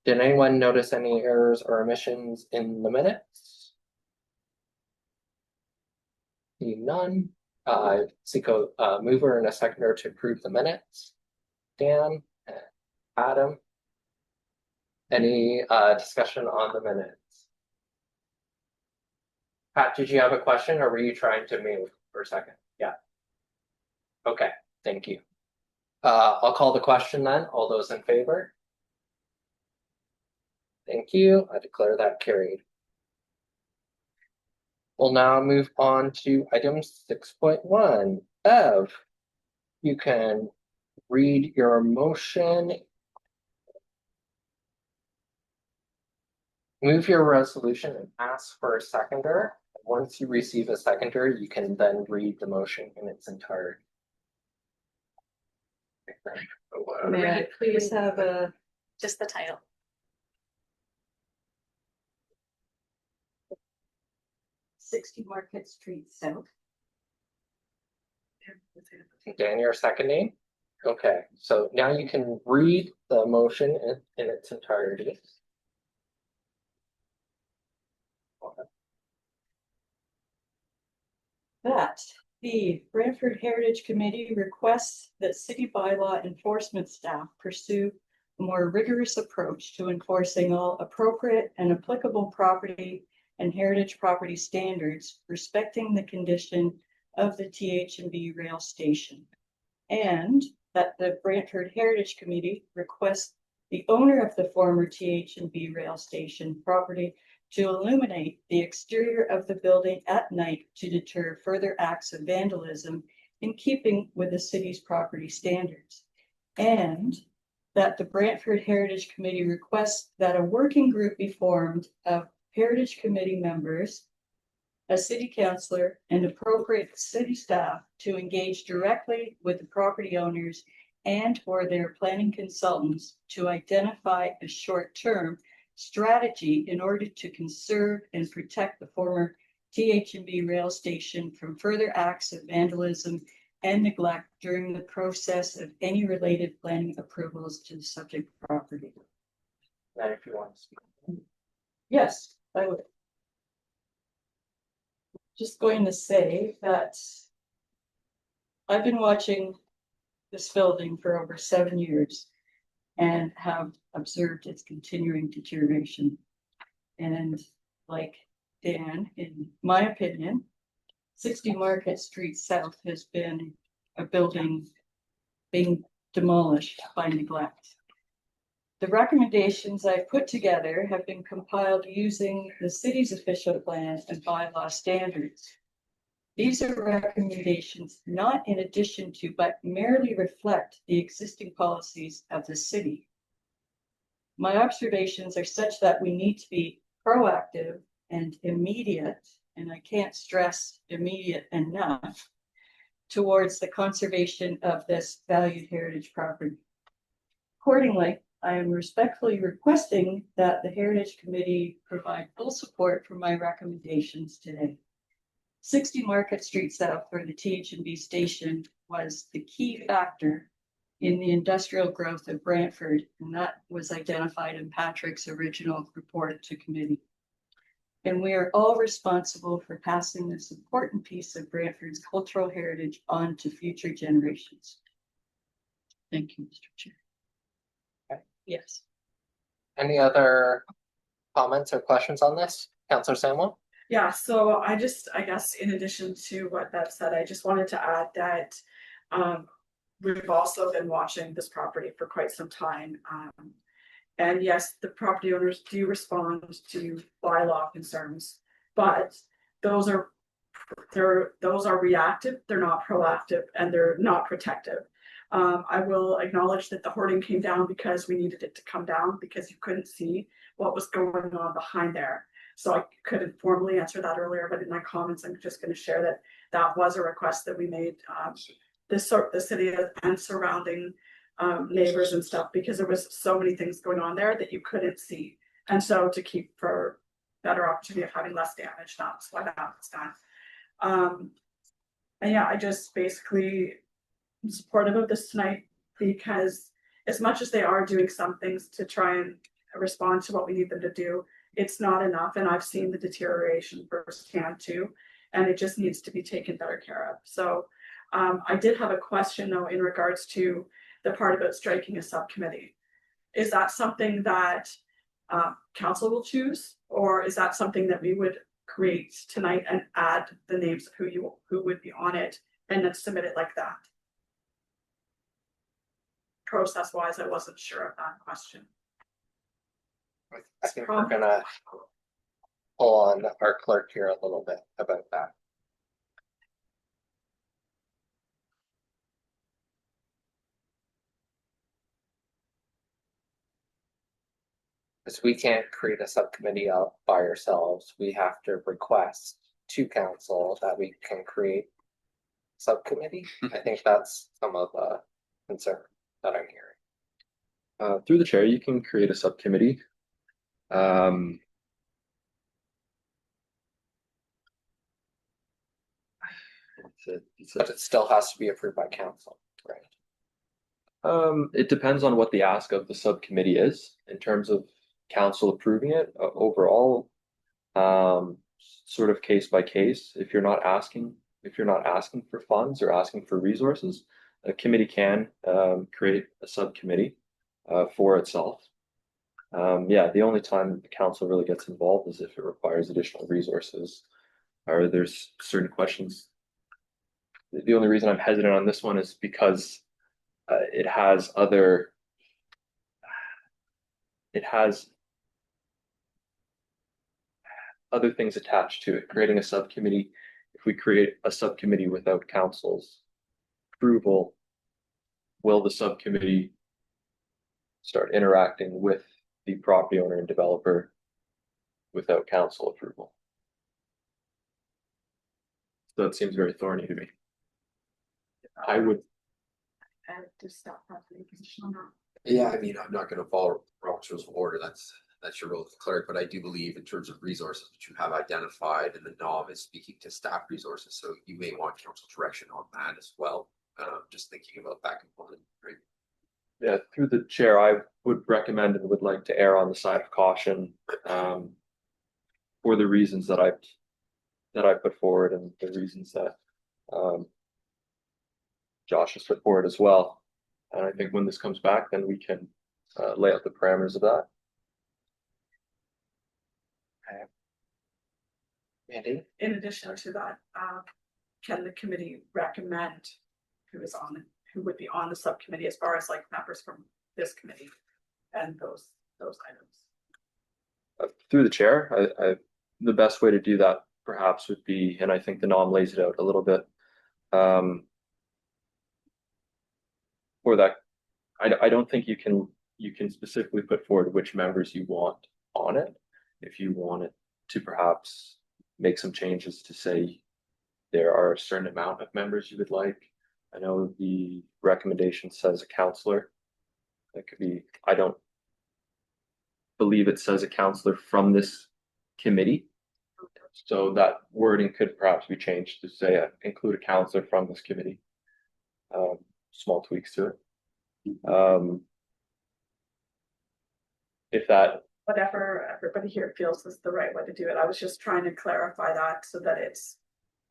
Did anyone notice any errors or omissions in the minutes? Seeing none. Seek a mover and a seconder to approve the minutes. Dan, Adam. Any discussion on the minutes? Pat, did you have a question or were you trying to move for a second? Yeah. Okay, thank you. I'll call the question then. All those in favor? Thank you. I declare that carried. We'll now move on to item 6.1. Bev, you can read your motion. Move your resolution and ask for a seconder. Once you receive a seconder, you can then read the motion in its entirety. May I please have Just the title. 60 Market Street South. Dan, you're seconding? Okay, so now you can read the motion in its entirety. That the Brantford Heritage Committee requests that city bylaw enforcement staff pursue a more rigorous approach to enforcing all appropriate and applicable property and heritage property standards respecting the condition of the TH&B rail station. And that the Brantford Heritage Committee requests the owner of the former TH&B rail station property to illuminate the exterior of the building at night to deter further acts of vandalism in keeping with the city's property standards. And that the Brantford Heritage Committee requests that a working group be formed of Heritage Committee members, a city councillor, and appropriate city staff to engage directly with the property owners and or their planning consultants to identify a short-term strategy in order to conserve and protect the former TH&B rail station from further acts of vandalism and neglect during the process of any related planning approvals to the subject property. Now, if you want to speak. Yes, I would. Just going to say that I've been watching this building for over 7 years and have observed its continuing deterioration. And like Dan, in my opinion, 60 Market Street South has been a building being demolished by neglect. The recommendations I've put together have been compiled using the city's official plan and bylaw standards. These are recommendations not in addition to, but merely reflect the existing policies of the city. My observations are such that we need to be proactive and immediate, and I can't stress immediate enough, towards the conservation of this valued heritage property. Accordingly, I am respectfully requesting that the Heritage Committee provide full support for my recommendations today. 60 Market Street South, where the TH&B station was the key factor in the industrial growth of Brantford, and that was identified in Patrick's original report to committee. And we are all responsible for passing this important piece of Brantford's cultural heritage on to future generations. Thank you, Mr. Chair. Okay. Yes. Any other comments or questions on this? Councillor Samuel? Yeah, so I guess in addition to what Bev said, I just wanted to add that we've also been watching this property for quite some time. And yes, the property owners do respond to bylaw concerns, but those are reactive, they're not proactive, and they're not protective. I will acknowledge that the hoarding came down because we needed it to come down because you couldn't see what was going on behind there. So I couldn't formally answer that earlier, but in my comments, I'm just going to share that that was a request that we made the city and surrounding neighbors and stuff, because there was so many things going on there that you couldn't see. And so to keep for better opportunity of having less damage, that's why that was done. And yeah, I just basically am supportive of this tonight, because as much as they are doing some things to try and respond to what we need them to do, it's not enough. And I've seen the deterioration firsthand too, and it just needs to be taken better care of. So I did have a question though, in regards to the part about striking a subcommittee. Is that something that council will choose, or is that something that we would create tonight and add the names of who would be on it and then submit it like that? Process wise, I wasn't sure of that question. I think we're gonna pull on our clerk here a little bit about that. Because we can't create a subcommittee out by ourselves, we have to request to council that we can create subcommittee. I think that's some of the concern that I'm hearing. Through the chair, you can create a subcommittee. But it still has to be approved by council, right? It depends on what the ask of the subcommittee is in terms of council approving it overall. Sort of case by case. If you're not asking for funds or asking for resources, a committee can create a subcommittee for itself. Yeah, the only time the council really gets involved is if it requires additional resources or there's certain questions. The only reason I'm hesitant on this one is because it has other things attached to it. Creating a subcommittee, if we create a subcommittee without council's approval, will the subcommittee start interacting with the property owner and developer without council approval? So that seems very thorny to me. I would. Just stop properly position on that. Yeah, I mean, I'm not gonna follow Robert's rules of order, that's your role as clerk, but I do believe in terms of resources which you have identified, and the NOM is speaking to staff resources, so you may want council direction on that as well. Just thinking about that component, right? Yeah, through the chair, I would recommend and would like to err on the side of caution for the reasons that I put forward and the reasons that Josh has put forward as well. And I think when this comes back, then we can lay out the parameters of that. Okay. Andy? In addition to that, can the committee recommend who would be on the subcommittee as far as like members from this committee and those items? Through the chair, the best way to do that perhaps would be, and I think the NOM lays it out a little bit, for that, I don't think you can specifically put forward which members you want on it. If you want it to perhaps make some changes to say there are a certain amount of members you would like. I know the recommendation says a counselor. That could be, I don't believe it says a counselor from this committee. So that wording could perhaps be changed to say include a counselor from this committee. Small tweaks to it. If that, Whatever everybody here feels is the right way to do it. I was just trying to clarify that so that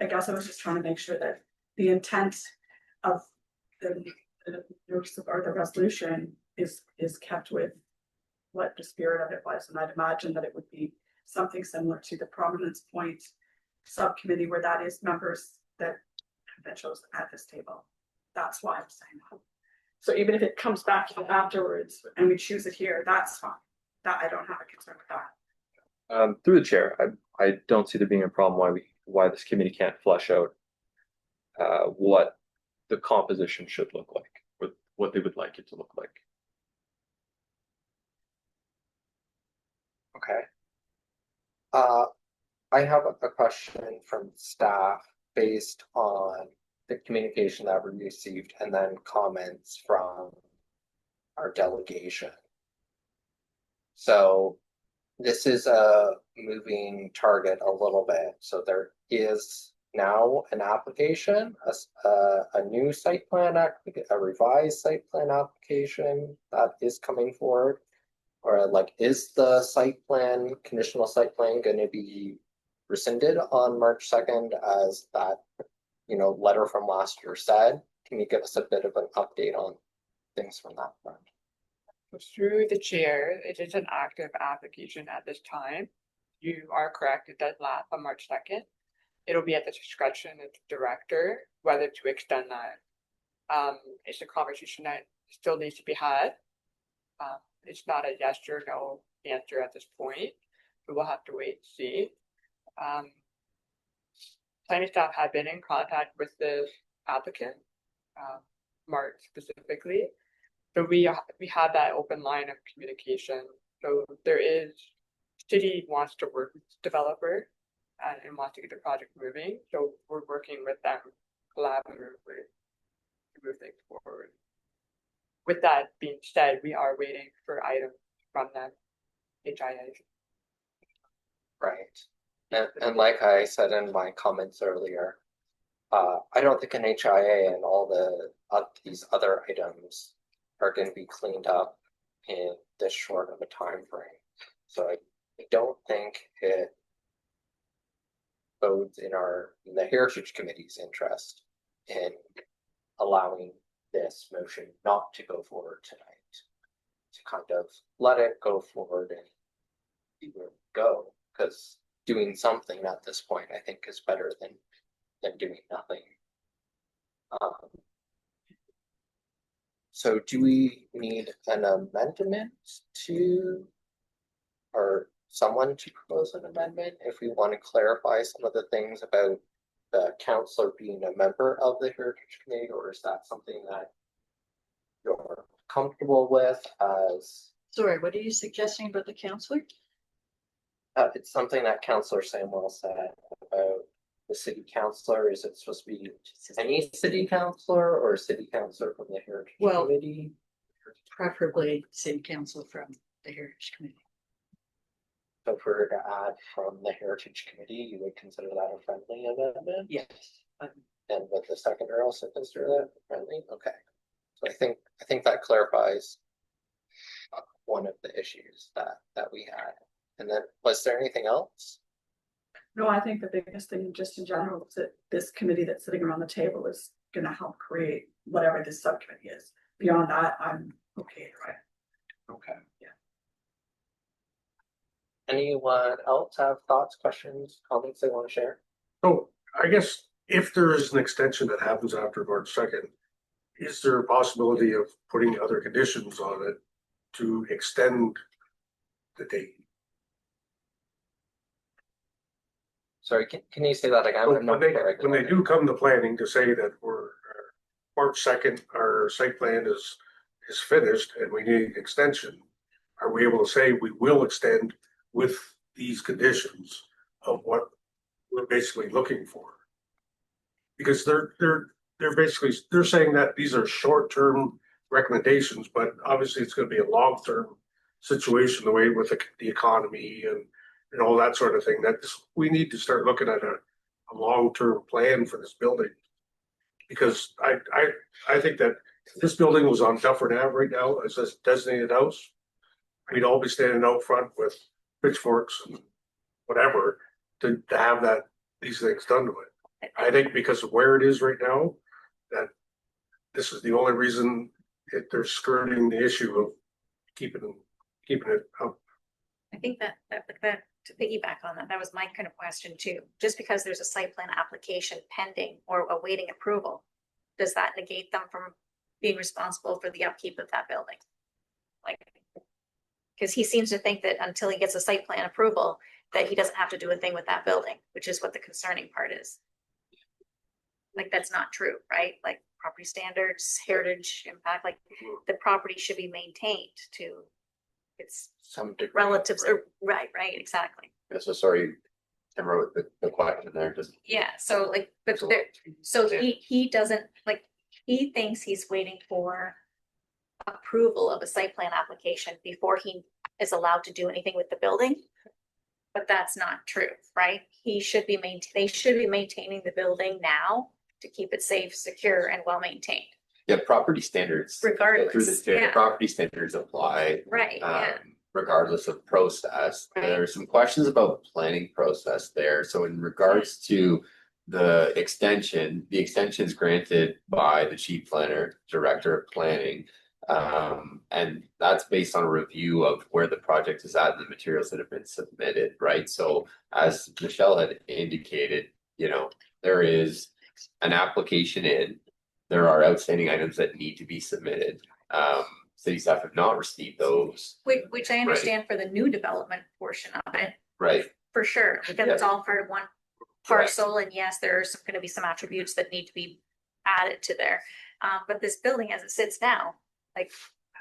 I guess I was just trying to make sure that the intent of the resolution is kept with what the spirit of it was. And I'd imagine that it would be something similar to the Prominence Point subcommittee, where that is members that have been chosen at this table. That's why I'm saying that. So even if it comes back afterwards and we choose it here, that's fine. That I don't have a concern with that. through the chair, I don't see there being a problem why this committee can't flesh out what the composition should look like, or what they would like it to look like. Okay. I have a question from staff based on the communication that we received and then comments from our delegation. So this is a moving target a little bit. So there is now an application, a new site plan, a revised site plan application that is coming forward. Or like, is the site plan, conditional site plan, going to be rescinded on March 2nd as that, letter from last year said? Can you give us a bit of an update on things from that front? Through the chair, it is an active application at this time. You are correct, it does lapse on March 2nd. It'll be at the discretion of the director whether to extend that. It's a conversation that still needs to be had. It's not a yes or no answer at this point, but we'll have to wait and see. Planning staff had been in contact with the applicant, Mark specifically. So we have that open line of communication. So city wants to work with the developer and wants to get the project moving. So we're working with them collaboratively to move things forward. With that being said, we are waiting for items from them, HIA. Right. And like I said in my comments earlier, I don't think an HIA and all these other items are going to be cleaned up in this short of a time frame. So I don't think it bodes in the Heritage Committee's interest in allowing this motion not to go forward tonight. To kind of let it go forward and see where we go, because doing something at this point, I think, is better than doing nothing. So do we need an amendment or someone to propose an amendment if we want to clarify some of the things about the counselor being a member of the Heritage Committee, or is that something that you're comfortable with as? Sorry, what are you suggesting about the counselor? It's something that Councillor Samwell said about the city councillor. Is it supposed to be any city councillor or a city councillor from the Heritage Committee? Preferably city council from the Heritage Committee. So if we were to add from the Heritage Committee, you would consider that a friendly amendment? Yes. And with the seconder also consider that friendly? Okay. So I think that clarifies one of the issues that we had. And then was there anything else? No, I think the biggest thing just in general is that this committee that's sitting around the table is gonna help create whatever this subcommittee is. Beyond that, I'm okay, right? Okay. Yeah. Anyone else have thoughts, questions, comments they want to share? So I guess if there is an extension that happens after March 2nd, is there a possibility of putting other conditions on it to extend the date? Sorry, can you say that again? So I'm not when sure they do come to planning to say that we're March 2nd, our site plan is finished and we need an extension, are we able to say we will extend with these conditions of what we're basically looking for? Because they're saying that these are short-term recommendations, but obviously it's going to be a long-term situation, the way with the economy and all that sort of thing, that we need to start looking at a long-term plan for this building. Because I think that if this building was on Dufferin Ave right now as a designated house, we'd all be standing out front with pitchforks and whatever to have these things done to it. I think because of where it is right now, that this is the only reason they're skirting the issue of keeping it up. I think that to piggyback on that was my kind of question too. Just because there's a site plan application pending or awaiting approval, does that negate them from being responsible for the upkeep of that building? Like, because he seems to think that until he gets a site plan approval, that he doesn't have to do a thing with that building, which is what the concerning part is. Like, that's not true, right? Like, property standards, heritage impact, like the property should be maintained to its Some degree. relatives, or right, exactly. Yeah, so sorry, I wrote the question there, just. Yeah, so like, but there, so he doesn't, like, he thinks he's waiting for approval of a site plan application before he is allowed to do anything with the building. But that's not true, right? They should be maintaining the building now to keep it safe, secure, and well maintained. Yeah, property standards. Regardless, Through the state, yeah. Property standards apply. Right, yeah. Regardless of process. Right. There are some questions about planning process there. So in regards to the extension is granted by the chief planner, director of planning. And that's based on a review of where the project is at and the materials that have been submitted, right? So as Michelle had indicated, there is an application in. There are outstanding items that need to be submitted. City staff have not received those. Which I understand for the new development portion of it. Right. For sure, because it's all part of one parcel, and yes, there are gonna be some attributes that need to be added to there. But this building as it sits now, like,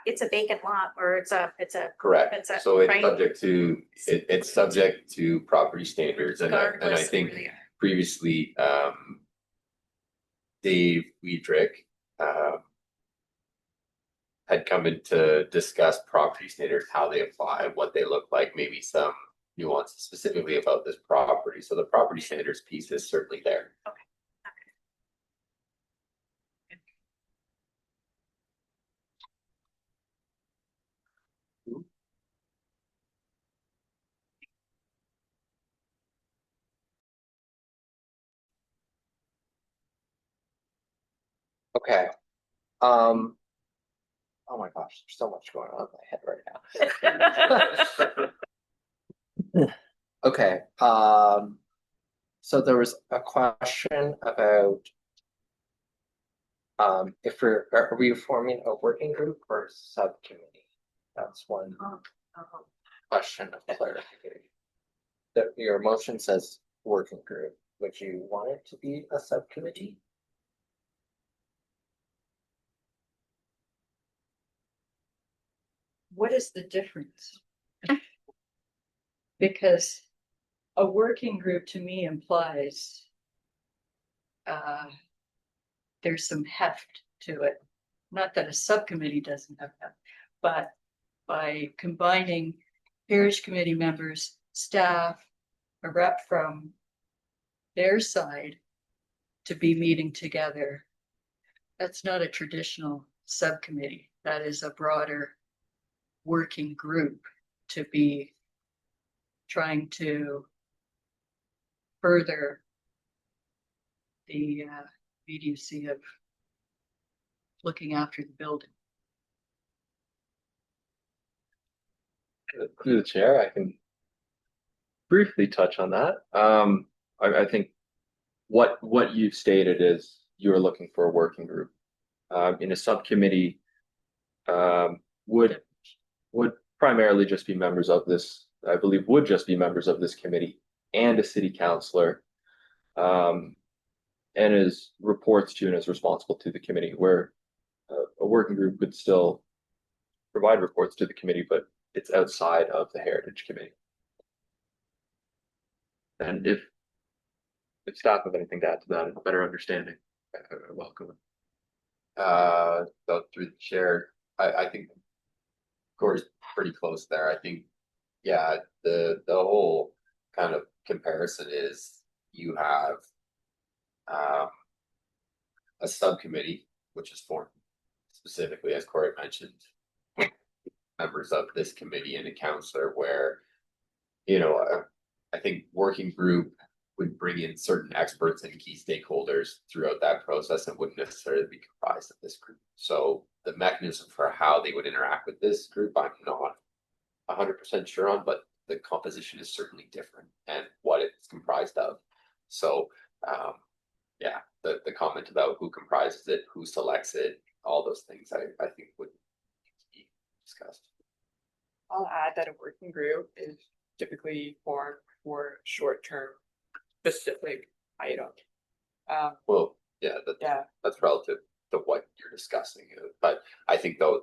it's a vacant lot, or it's a. Correct. So it's right? it's subject to property standards, and I Regardless of think where they are. previously, Dave Weidrich, had come in to discuss property standards, how they apply, what they look like, maybe some nuances specifically about this property. So the property standards piece is certainly there. Okay. Okay. Oh my gosh, there's so much going on in my head right now. Okay, so there was a question about if are we forming a working group or subcommittee? That's one question of clarification. That your motion says working group. Would you want it to be a subcommittee? What is the difference? Because a working group to me implies there's some heft to it. Not that a subcommittee doesn't have heft, but by combining parish committee members, staff, a rep from their side to be meeting together, that's not a traditional subcommittee. That is a broader working group to be trying to further the VDC of looking after the building. Through the chair, I can briefly touch on that. I think what you've stated is you're looking for a working group. In a subcommittee, would primarily just be members of this, I believe would just be members of this committee and a city councillor, and is reports to and is responsible to the committee, where a working group could still provide reports to the committee, but it's outside of the Heritage Committee. And if staff have anything to add to that, a better understanding, I welcome it. So through the chair, I think Corey's pretty close there. I think, yeah, the whole kind of comparison is you have a subcommittee, which is formed specifically, as Corey mentioned, members of this committee and a counselor, where, you know, I think working group would bring in certain experts and key stakeholders throughout that process and wouldn't necessarily be comprised of this group. So the mechanism for how they would interact with this group, I'm not 100% sure on, but the composition is certainly different and what it's comprised of. So yeah, the comment about who comprises it, who selects it, all those things I think would be discussed. I'll add that a working group is typically formed for short-term specific item. Well, yeah, that's relative to what you're discussing. But I think though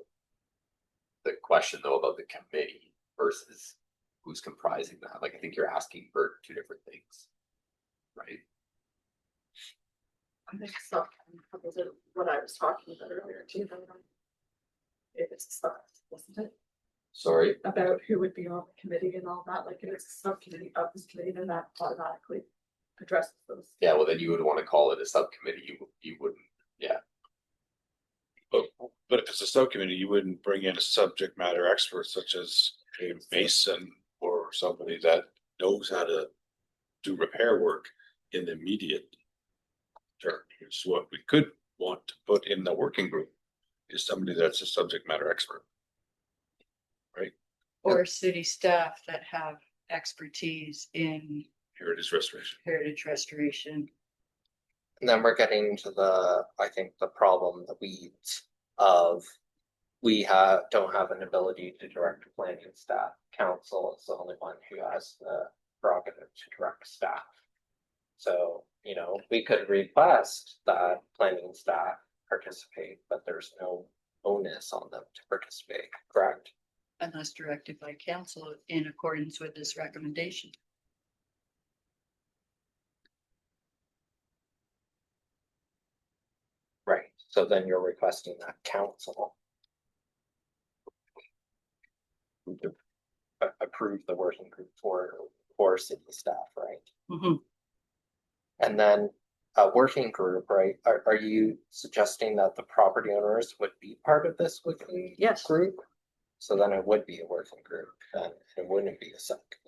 the question though about the committee versus who's comprising that, like I think you're asking for two different things, right? I think stuff covers what I was talking about earlier too. If it's stuff, wasn't it? Sorry, About who would be on the committee and all that. Like if it's a subcommittee of this committee, then that automatically addresses those. yeah, well then you would want to call it a subcommittee. You wouldn't, yeah. But if it's a subcommittee, you wouldn't bring in a subject matter expert such as a mason or somebody that knows how to do repair work in the immediate term. It's what we could want to put in the working group is somebody that's a subject matter expert. Right? Or city staff that have expertise in Heritage restoration. heritage restoration. And then we're getting to I think the problem, the weeds of don't have an ability to direct planning staff. Council is the only one who has the prerogative to direct staff. So, you know, we could request that planning staff participate, but there's no onus on them to participate, correct? Unless directed by council in accordance with this recommendation. Right, so then you're requesting that council to approve the working group for city staff, right? Mm-hmm. And then a working group, right? Are you suggesting that the property owners would be part of this working Yes. group? So then it would be a working group, then it wouldn't be a subcommittee.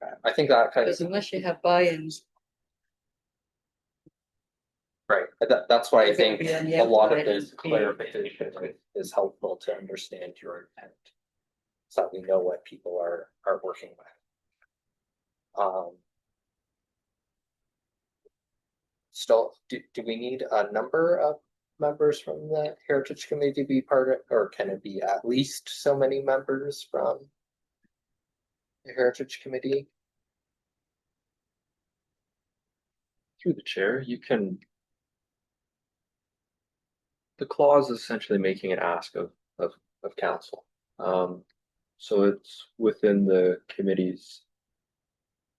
Okay. I think that kind Because of, unless you have buy-ins. Right, that's why I Is it think be on the a lot of outside this and be- clarification is helpful to understand your intent. So that we know what people are working with. Still, do we need a number of members from the Heritage Committee to be part of, or can it be at least so many members from the Heritage Committee? Through the chair, you can. The clause is essentially making an ask of council. So it's within the committee's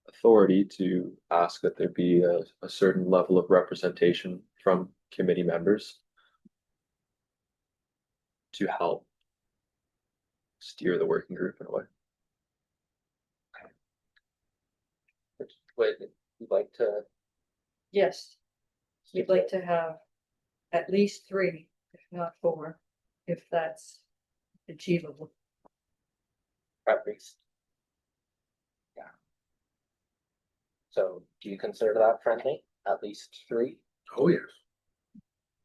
authority to ask that there be a certain level of representation from committee members to help steer the working group in a way. Would you like to? Yes, we'd like to have at least 3, if not 4, if that's achievable. At least. Yeah. So do you consider that friendly? At least 3 Oh, yes.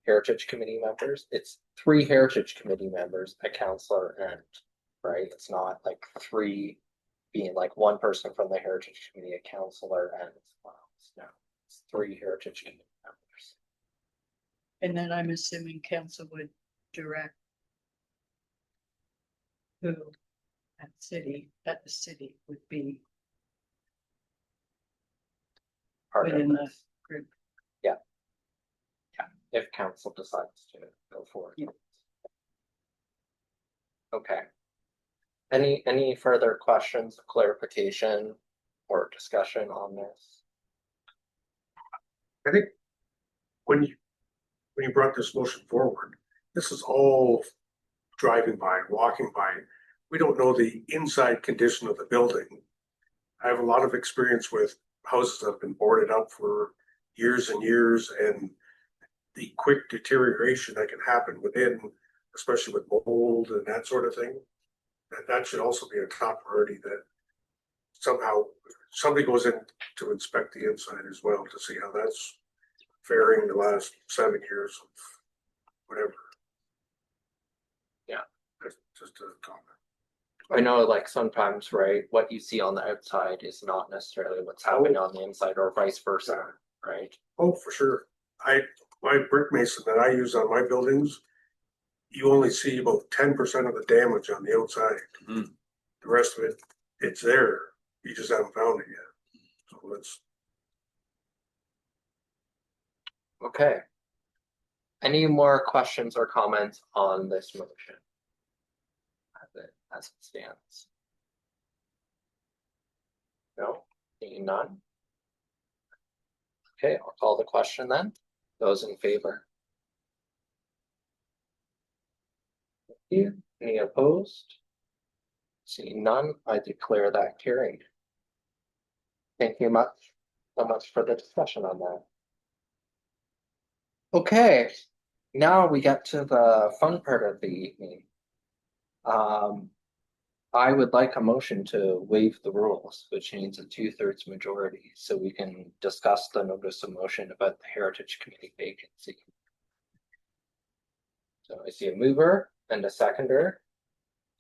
Heritage Committee members? It's 3 Heritage Committee members, a counselor, and, right? It's not like 3 being like 1 person from the Heritage Committee, a counselor, and no, it's 3 Heritage Committee members. And then I'm assuming council would direct who at the city would be Part of within the this. group. Yeah. If council decides to go forward. Yeah. Okay. Any further questions, clarification, or discussion on this? I think when you brought this motion forward, this is all driving by, walking by. We don't know the inside condition of the building. I have a lot of experience with houses that have been boarded up for years and years, and the quick deterioration that can happen within, especially with mold and that sort of thing. That should also be a top priority, that somehow somebody goes in to inspect the inside as well to see how that's faring the last 7 years of whatever. Yeah. That's just a comment. I know, like, sometimes, right, what you see on the outside is not necessarily what's happening on the inside, or vice versa, right? Oh, for sure. My brick mason that I use on my buildings, you only see about 10% of the damage on the outside. Mhm. The rest of it, it's there. You just haven't found it yet. So it's Okay. Any more questions or comments on this motion? As it stands. No, seeing none. Okay, I'll call the question then. Those in favor? Thank you. Any opposed? Seeing none, I declare that carried. Thank you so much for the discussion on that. Okay, now we get to the fun part of the evening. I would like a motion to waive the rules, which means a 2/3 majority, so we can discuss the notice of motion about the Heritage Committee vacancy. So I see a mover and a seconder.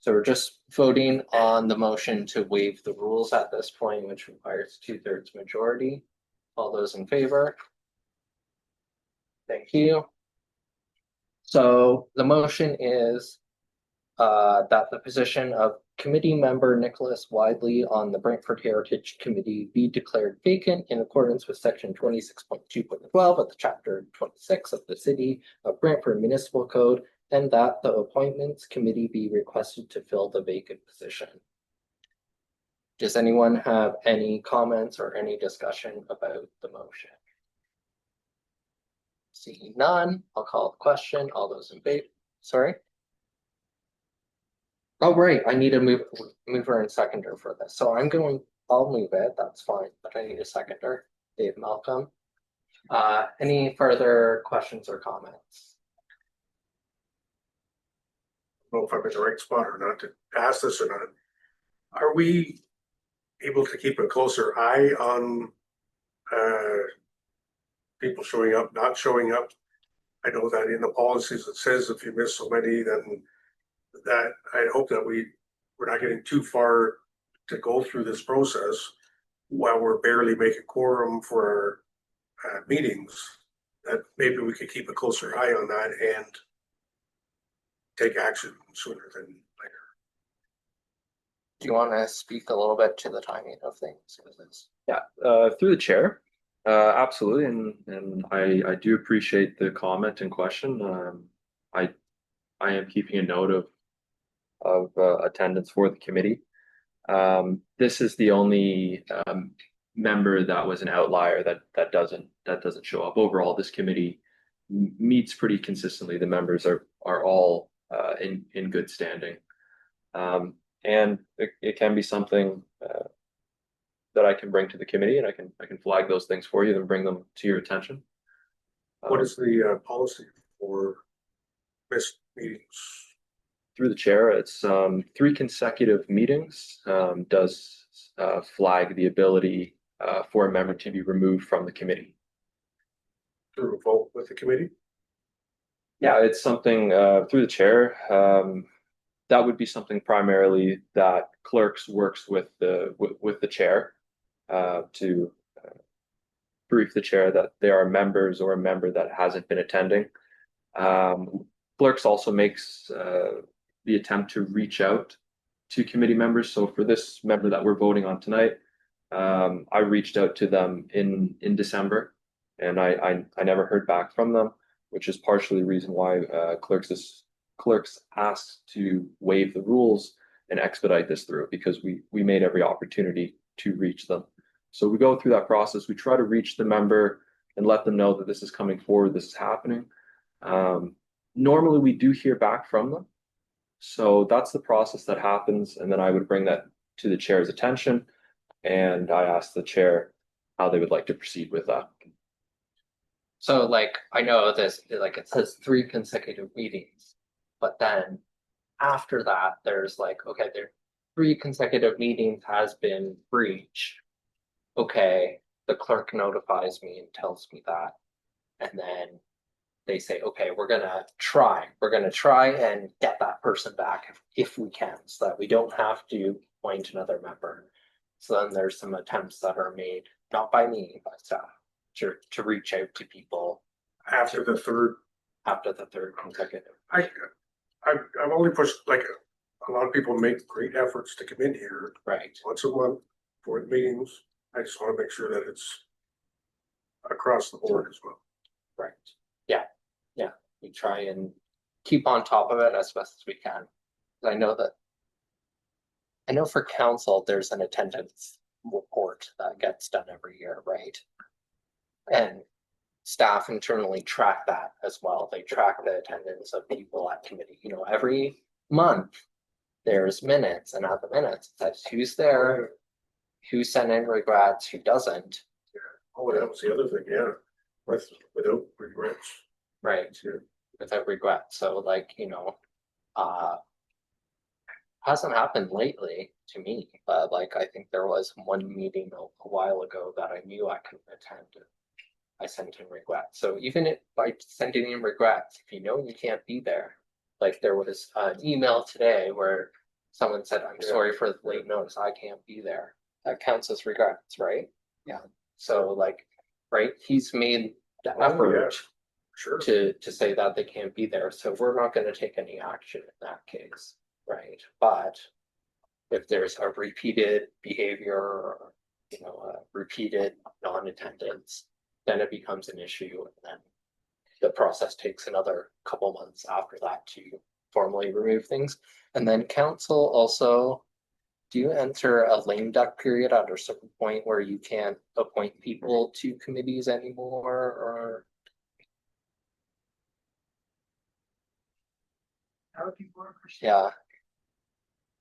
So we're just voting on the motion to waive the rules at this point, which requires 2/3 majority. All those in favor? Thank you. So the motion is that the position of committee member Nicholas Widley on the Brantford Heritage Committee be declared vacant in accordance with section 26.2.12 of the chapter 26 of the City of Brantford Municipal Code, and that the appointments committee be requested to fill the vacant position. Does anyone have any comments or any discussion about the motion? Seeing none, I'll call the question. All those in favor? Sorry. Oh, right, I need a mover and seconder for this. So I'll move it, that's fine, but I need a seconder. Dave Malcolm. Any further questions or comments? I don't know if I'm in the right spot or not to ask this or not. Are we able to keep a closer eye on people showing up, not showing up. I know that in the policies it says if you miss so many, then that I hope that we're not getting too far to go through this process while we're barely making quorum for our meetings. That maybe we could keep a closer eye on that and take action sooner than later. Do you want to speak a little bit to the timing of things with this? Yeah, through the chair, absolutely, and I do appreciate the comment and question. I am keeping a note of attendance for the committee. This is the only member that was an outlier that doesn't show up. Overall, this committee meets pretty consistently. The members are all in good standing, and it can be something that I can bring to the committee, and I can flag those things for you and bring them to your attention. What is the policy for missed meetings? Through the chair, it's 3 consecutive meetings does flag the ability for a member to be removed from the committee. Through a vote with the committee? Yeah, it's something through the chair. That would be something primarily that clerks works with the chair to brief the chair that there are members or a member that hasn't been attending. Clerks also makes the attempt to reach out to committee members. So for this member that we're voting on tonight, I reached out to them in December, and I never heard back from them, which is partially the reason why clerks asked to waive the rules and expedite this through, because we made every opportunity to reach them. So we go through that process. We try to reach the member and let them know that this is coming forward, this is happening. Normally we do hear back from them. So that's the process that happens. And then I would bring that to the chair's attention, and I asked the chair how they would like to proceed with that. So like, I know this, like it says 3 consecutive meetings, but then after that, there's like, okay, there 3 consecutive meetings has been breached. Okay, the clerk notifies me and tells me that. And then they say, okay, we're gonna try and get that person back if we can, so that we don't have to appoint another member. So then there's some attempts that are made, not by me, by staff, to reach out to people After the third, consecutive. I've only pushed, like, a lot of people make great efforts to come in here Right. once a month for the meetings. I just want to make sure that it's across the board as well. Right. Yeah. We try and keep on top of it as best as we can. I know for council, there's an attendance report that gets done every year, right? And staff internally track that as well. They track the attendance of people at committee. Every month there's minutes, and at the minutes it says who's there, who sent in regrets, who doesn't. Oh, that was the other thing, yeah. Without regrets. Right. Yeah. Without regret. So hasn't happened lately to me, but like I think there was one meeting a while ago that I knew I couldn't attend. I sent in regrets. So even if by sending in regrets, if you know you can't be there, like there was an email today where someone said, I'm sorry for the late notice, I can't be there. That counts as regrets, right? Yeah. So right, he's made the effort Sure. to say that they can't be there. So we're not going to take any action in that case, right? But if there's a repeated behavior or a repeated non-attendance, then it becomes an issue, and then the process takes another couple months after that to formally remove things. And then council also, do you enter a lame duck period at a certain point where you can't appoint people to committees anymore, or? Yeah.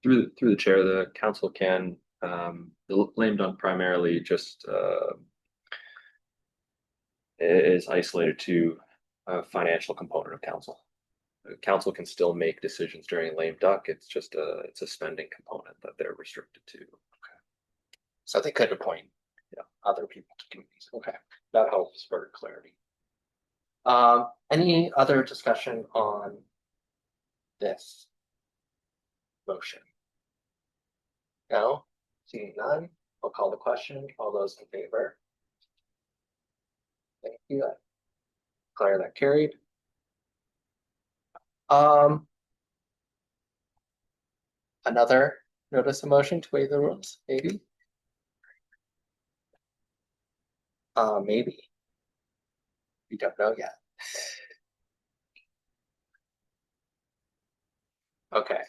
Through the chair, the council can the lame duck primarily just is isolated to a financial component of council. The council can still make decisions during lame duck. It's a spending component that they're restricted to. So they could appoint other people's committees. Okay, that helps for clarity. Any other discussion on this motion? No, seeing none, I'll call the question. All those in favor? Thank you. I declare that carried. Another notice of motion to waive the rules, maybe? Maybe. We don't know yet. Okay.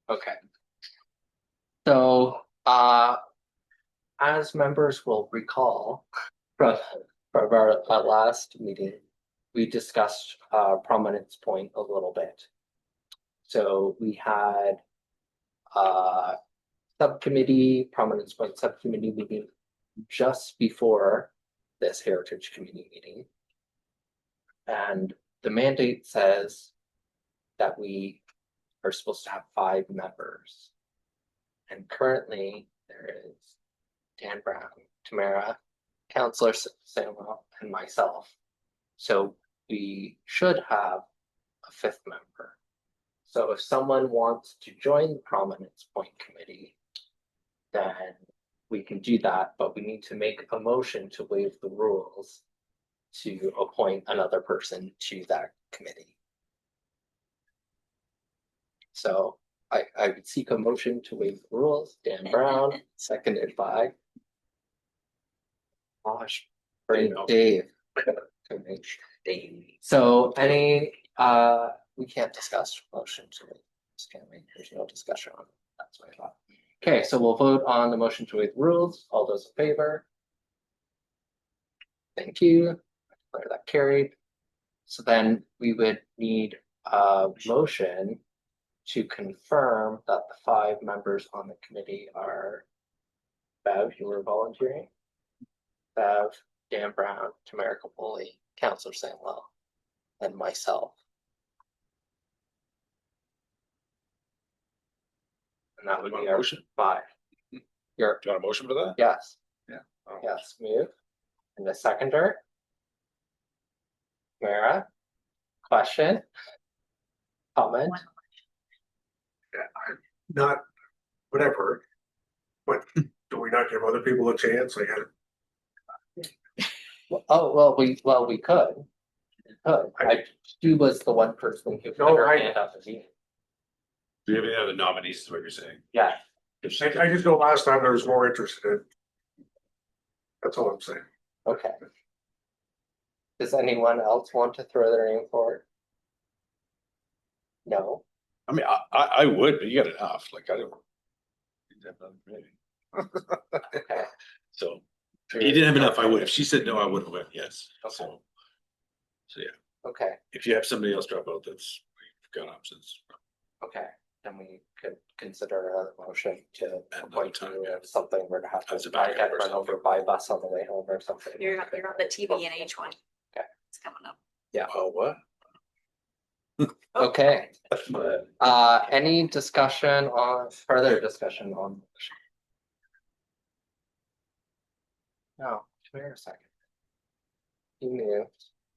Okay. So, as members will recall from our last meeting, we discussed Prominence Point a little bit. So we had subcommittee, Prominence Point subcommittee meeting just before this Heritage Committee meeting. And the mandate says that we are supposed to have 5 members. And currently there is Dan Brown, Tamara, Councillor Samuel, and myself. So we should have a 5th member. So if someone wants to join the Prominence Point Committee, then we can do that, but we need to make a motion to waive the rules to appoint another person to that committee. So I would seek a motion to waive the rules. Dan Brown, seconded by Dave. So any we can't discuss motion to waive, can we? There's no discussion on it. That's what I thought. Okay, so we'll vote on the motion to waive the rules. All those in favor? Thank you. I declare that carried. So then we would need a motion to confirm that the 5 members on the committee are Bev, you were volunteering, Bev, Dan Brown, Tamara Capoli, Councillor Sandwell, and myself. And that would be our motion? 5. You're, Do you want a motion for that? yes. Yeah. Oh. Yes, move. And the seconder? Tamara? Question? Comment? Not, whatever, but do we not give other people a chance? I had, Well, we could. We could. Stu was the one person who put No, her I- hand up. Again. Do you have any other nominees, is what you're saying? Yeah. I just know last time there was more interested in. That's all I'm saying. Okay. Does anyone else want to throw their name forward? No. I mean, I would, but you got enough, like I don't. Okay. So, if you didn't have enough, I would. If she said no, I would have went yes. Okay. So yeah, Okay. if you have somebody else drop out, that's, you've got options. Okay. Then we could consider a motion to At appoint another you time, yeah. if something were to happen. As a I backup get or run over something. by a bus on the way home or something. You're on the TV and H1. Okay. It's coming up. Yeah. Oh, what? Okay. Any discussion on further discussion on? No, Tamara second. You moved.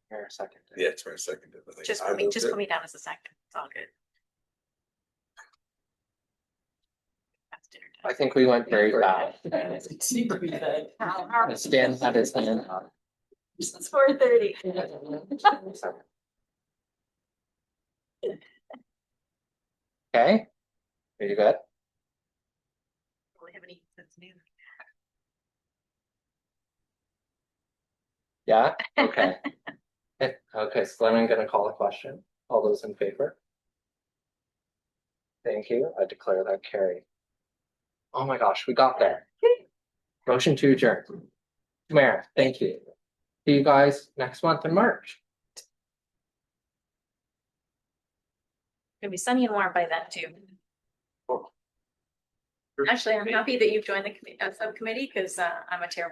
Tamara second. Yeah, it's my second. Just put me down as a second. It's all good. That's dinner time. I think we went very fast. How- Stan had his hand up. It's 4:30. Okay. Are you good? Really have any sense new. Yeah, okay. Okay, so then I'm gonna call a question. All those in favor? Thank you. I declare that carried. Oh my gosh, we got there. Motion to adjourn. Tamara, thank you. See you guys next month in March. It'll be sunny and warm by then too. Actually, I'm happy that you've joined the subcommittee because I'm a terrible